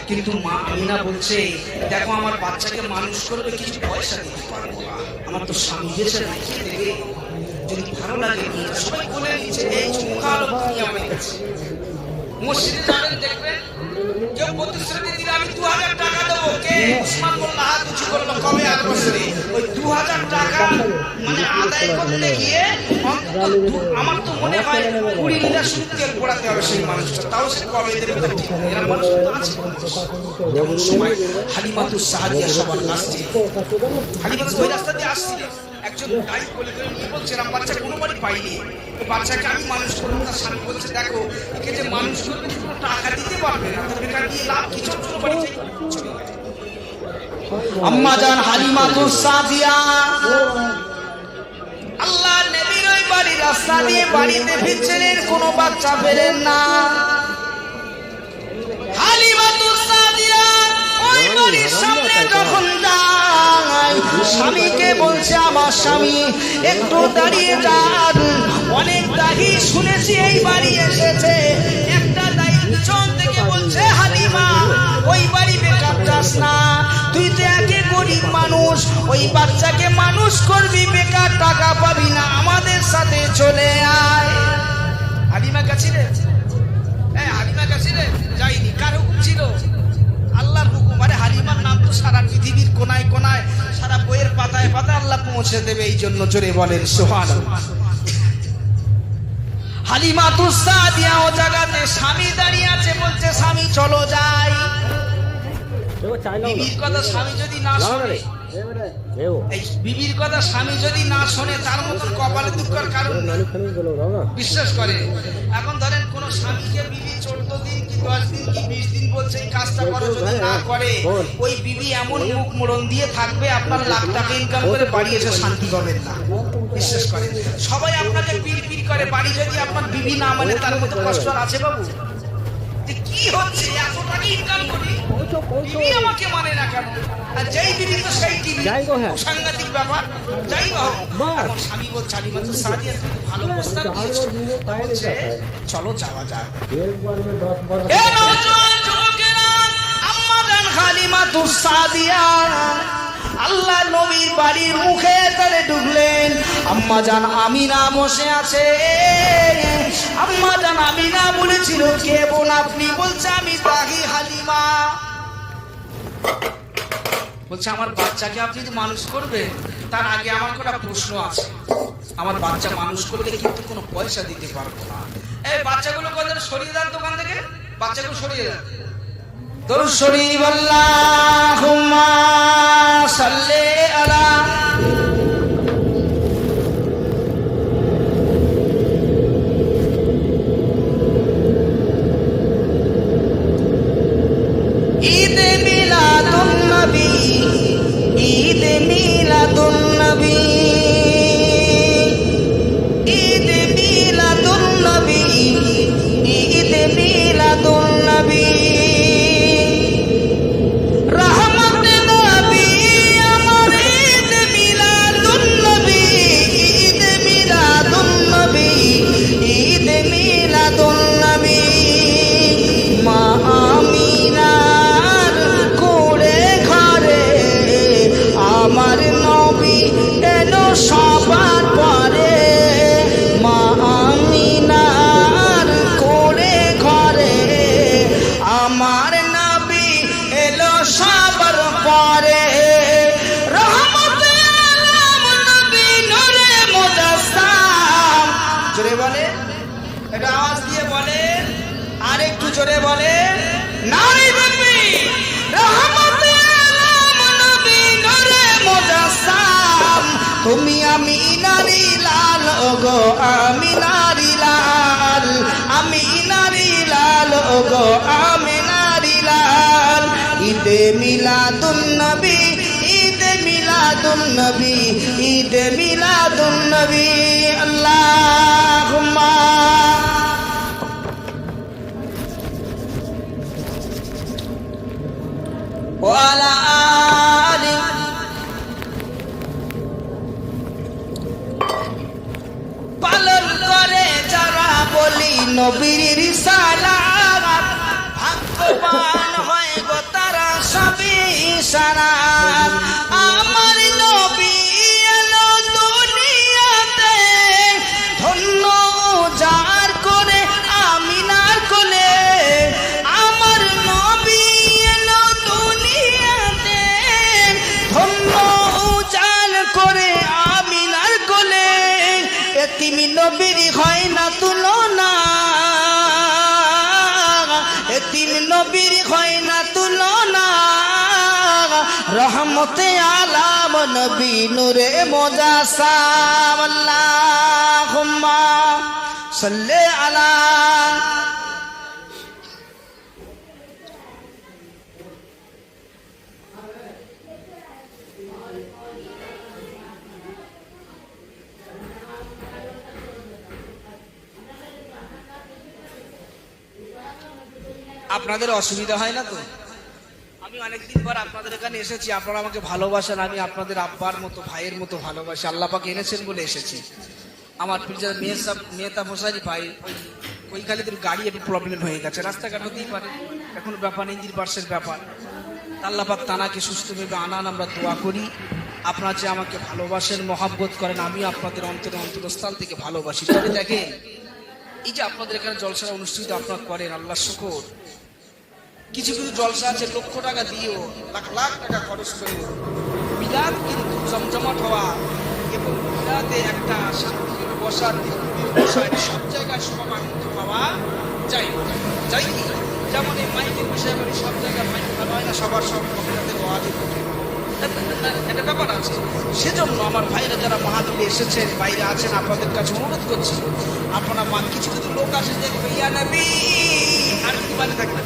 Speaker 1: কিন্তু মা আমিনা বলছে দেখো আমার বাচ্চাকে মানুষ করবে, কিছু পয়সা দিতে পারবো না, আমার তো স্বামী বেঁচে নাই, কে দেবে? যদি ভালো লাগে সবাই বলে নিচ্ছে এই মুখালো দুনিয়া হয়ে গেছে। মসজিদে যাবেন দেখবেন কেউ প্রতিশ্রুতি দিলে আমি 2000 টাকা দেবো, কে উসমান বলল হাত উঁচু করলো, কবে আর বছরে ওই 2000 টাকা মানে আদায় করতে গিয়ে আমার তো মনে হয় 20 লিটার শুধু তেল পোড়াতে হবে সেই মানুষটা, তাও সে কবে দেবে ঠিক নেই। এরা মানুষ তো আছে। এমন সময় হালিমাতুস সাদিয়া সবার আসছে, হালিমাতুস ওই রাস্তা দিয়ে আসছিলেন, একজন গাড়ি বলে নিয়ে বলছেন আমার বাচ্চা কোনো বাড়ি পাইনি, বাচ্চাকে আমি মানুষ করবো। তার স্বামী বলছে দেখো একে যে মানুষ করবে কোনো টাকা দিতে পারবে না, বেকার দিয়ে লাভ কিছু বাড়ি চাই। আম্মা জান হালিমাতুস সাদিয়া আল্লাহ নবীর ওই বাড়ির রাস্তা দিয়ে বাড়িতে ফিরছিলেন, কোনো বাচ্চা পেলেন না। হালিমাতুস সাদিয়া ওই বাড়ির সামনে যখন যায়, স্বামীকে বলছে আমার স্বামী একটু দাঁড়িয়ে যান, অনেক দাহি শুনেছি এই বাড়ি এসেছে। একটা দাহি পিছন থেকে বলছে হালিমা ওই বাড়ি বেকার যাস না, তুই ওই বাচ্চাকে মানুষ করবি, বেকার টাকা পাবি না, আমাদের সাথে চলে আয়। হালিমা গেছিলে? হ্যাঁ, হালিমা গেছিলে? যাইনি। কার হুকুম ছিল? আল্লাহর হুকুম। আরে হালিমার নাম তো সারা পৃথিবীর কোনায় কোনায়, সারা বইয়ের পাতায় পাতায় আল্লাহ পৌঁছে দেবে, এই জন্য জোরে বলেন সুবহানাল্লাহ। হালিমা তুসাদিয়া ও জায়গাতে স্বামী দাঁড়িয়ে আছে, বলছে স্বামী চলো যাই। বিবির কথা স্বামী যদি না শোনে, এই বিবির কথা স্বামী যদি না শোনে, তার মতন কপালে দুঃখের কারণ নেই। বিশ্বাস করে। এখন ধরেন কোন স্বামীকে বিবি 14 দিন কি 10 দিন কি 20 দিন বলছে এই কাজটা করো, যদি না করে ওই বিবি এমন মুখ মোড়ন দিয়ে থাকবে, আপনার লাখ টাকা ইনকাম করে বাড়ি এসে শান্তি পাবেন না। বিশ্বাস করে। সবাই আপনাকে পিড় করে, বাড়ি যদি আপনার বিবি না মানে তার মতো কষ্ট আর আছে বাবু? যে কি হচ্ছে, এত টাকা ইনকাম করি বিবি আমাকে মানে না কেন? আর যেই বিবি তো সেই টিভি, সাংঘাতিক ব্যাপার। যাই হোক, এখন স্বামী বলছে হালিমা তো সাদিয়া তুমি ভালো প্রস্তাব দিয়েছো, বলছে চলো যাওয়া যাক। এ নওজোয়ান যুবকেরা, আম্মা জান হালিমা তো সাদিয়া আল্লাহ নবীর বাড়ির মুখে তারে ঢুকলেন। আম্মা জান আমিনা বসে আছে। আম্মা জান আমিনা বলেছিল কে বোন আপনি? বলছে আমি দাহি হালিমা। বলছে আমার বাচ্চাকে আপনি যদি মানুষ করবেন, তার আগে আমার একটা প্রশ্ন আছে। আমার বাচ্চা মানুষ করলে কিন্তু কোনো পয়সা দিতে পারবো না। এই বাচ্চাগুলো কোথায় সরিয়ে দেন দোকান থেকে, বাচ্চাগুলো সরিয়ে দেন। দরুদ শরীফ আল্লাহুম্মা সাল্লি আলা ঈদ মিলাদুন নবী, ঈদ মিলাদুন নবী, ঈদ মিলাদুন নবী, ঈদ মিলাদুন নবী। সবার পরে মা আমিনার কোলে ঘরে আমার নবী এলো সবার পরে। রহমতে আলম নবী নূরে মুজাসসাম। জোরে বলে, এটা আওয়াজ দিয়ে বলে, আর একটু জোরে বলে, নারী নবী রহমতে আলম নবী নূরে মুজাসসাম। তুমি আমি নারী লাল ওগো, আমি নারী লাল, আমি নারী লাল ওগো, আমি নারী লাল। ঈদে মিলাদুন নবী, ঈদে মিলাদুন নবী, ঈদে মিলাদুন নবী। আল্লাহুম্মা ওয়া আলা আলি পালন করে যারা বলি নবীর রিসালাত, ভাগ্যবান হয় গো তারা সবই ইশারাত। আমার নবী এলো দুনিয়াতে, ধন্য যার করে আমিনার কোলে। আমার নবী এলো দুনিয়াতে, ধন্য যার করে আমিনার কোলে। এতিম নবীর হয় না তুলনা, এতিম নবীর হয় না তুলনা। রহমতে আলম নবী নূরে মুজাসসাম। আল্লাহুম্মা সাল্লি আলা। আপনাদের অসুবিধা হয় না তো? আমি অনেকদিন পর আপনাদের এখানে এসেছি, আপনারা আমাকে ভালোবাসেন, আমি আপনাদের আব্বার মতো ভাইয়ের মতো ভালোবাসি। আল্লাহ পাক এনেছেন বলে এসেছি। আমার পিছনে মেয়েতা মশারি পাই, ওই খালি তোর গাড়ি একটু প্রবলেম হয়ে গেছে, রাস্তাঘাট হতেই পারে, এখন ব্যাপার ইঞ্জিন পার্সের ব্যাপার। আল্লাহ পাক তানাকে সুস্থভাবে আনান, আমরা দোয়া করি। আপনারা যে আমাকে ভালোবাসেন, মহাব্বত করেন, আমি আপনাদের অন্তরে অন্তরস্থল থেকে ভালোবাসি। তবে দেখেন, এই যে আপনাদের এখানে জলসা অনুষ্ঠিত আপনারা করেন, আল্লাহ শুকর। কিছু কিছু জলসা আছে লক্ষ টাকা দিয়েও, লাখ লাখ টাকা খরচ করে মিলাদ কিন্তু জমজমাট হওয়া এবং মিলাদে একটা শান্তির বসার বসার সব জায়গায় সমান পাওয়া যায় যাই কি? যেমন এই মাইকের বিষয়ে বলি, সব জায়গায় মাইক ভালো হয় না, সবার সব মহিলাদের ওয়াজে একটা ব্যাপার আছে। সেজন্য আমার ভাইরা যারা মাহফিলে এসেছেন, বাইরে আছেন, আপনাদের কাছে অনুরোধ করছি, আপনারা কিছু কিছু লোক আসে দেখবে ইয়া নবী আর কি মানে থাকবে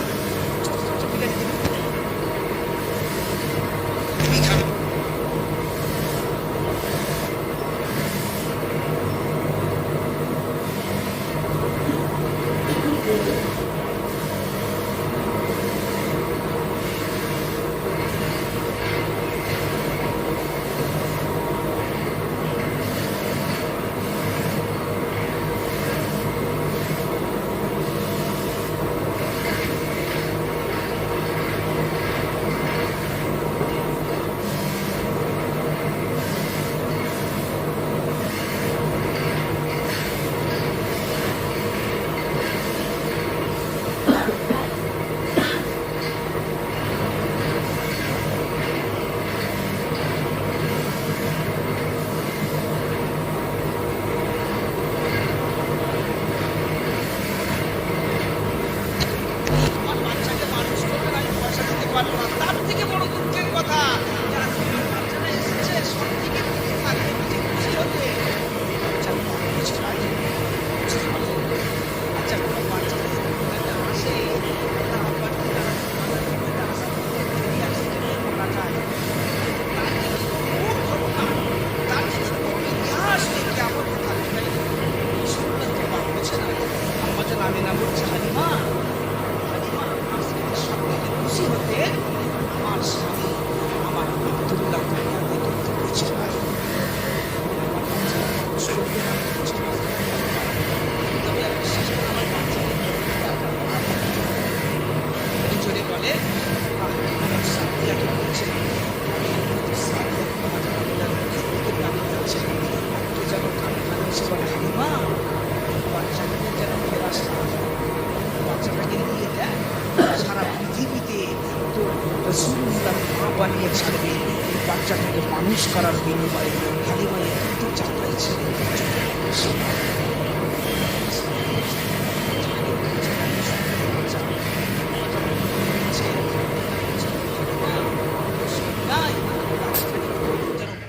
Speaker 1: বানিয়ে ছাড়বে এই বাচ্চাটাকে মানুষ করার বিনিময়ে হালিমায়ের কিন্তু যাত্রায় ছিল।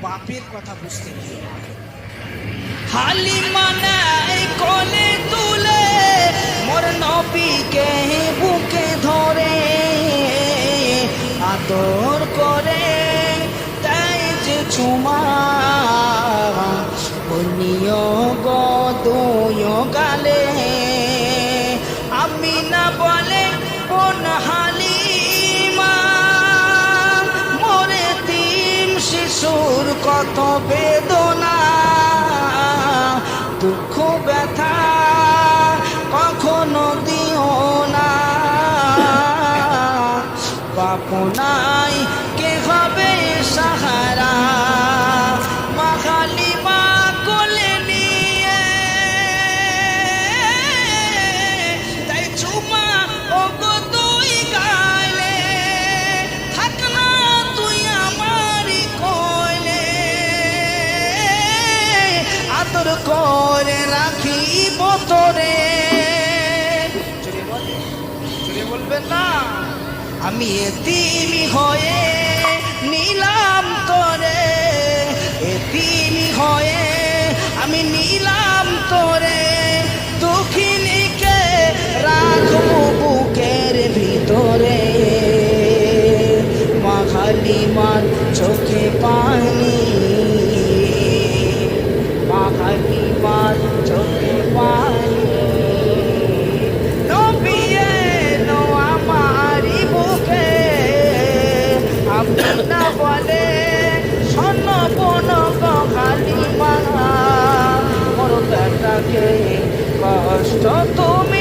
Speaker 1: বাপের কথা বুঝতে গিয়ে হালিমা নাই কোলে তুলে মোর নবীকে বুকে ধরে আদর করে তাই যে চুমা বনিয় গদয় গালে আমি না বলে কোন হালিমা মোরে তিন শিশুর কত বেদনা দুঃখ ব্যথা কখনো দিও না বাপ নাই কে হবে সাহারা মা হালিমা কোলে নিয়ে তাই চুমা ও গো তুই গালে থাক না তুই আমারই কোলে আদর করে রাখিব তোরে। জোরে বলবেন না, আমি এতিমি হয়ে নিলাম তোরে, এতিমি হয়ে আমি নিলাম তোরে, দুঃখিনীকে রাখবো বুকের ভিতরে। মা হালিমার চোখে পানি, মা হালিমার চোখে পানি না বলে স্বর্ণ বন হালিমা মোর বেটাকে কষ্ট তুমি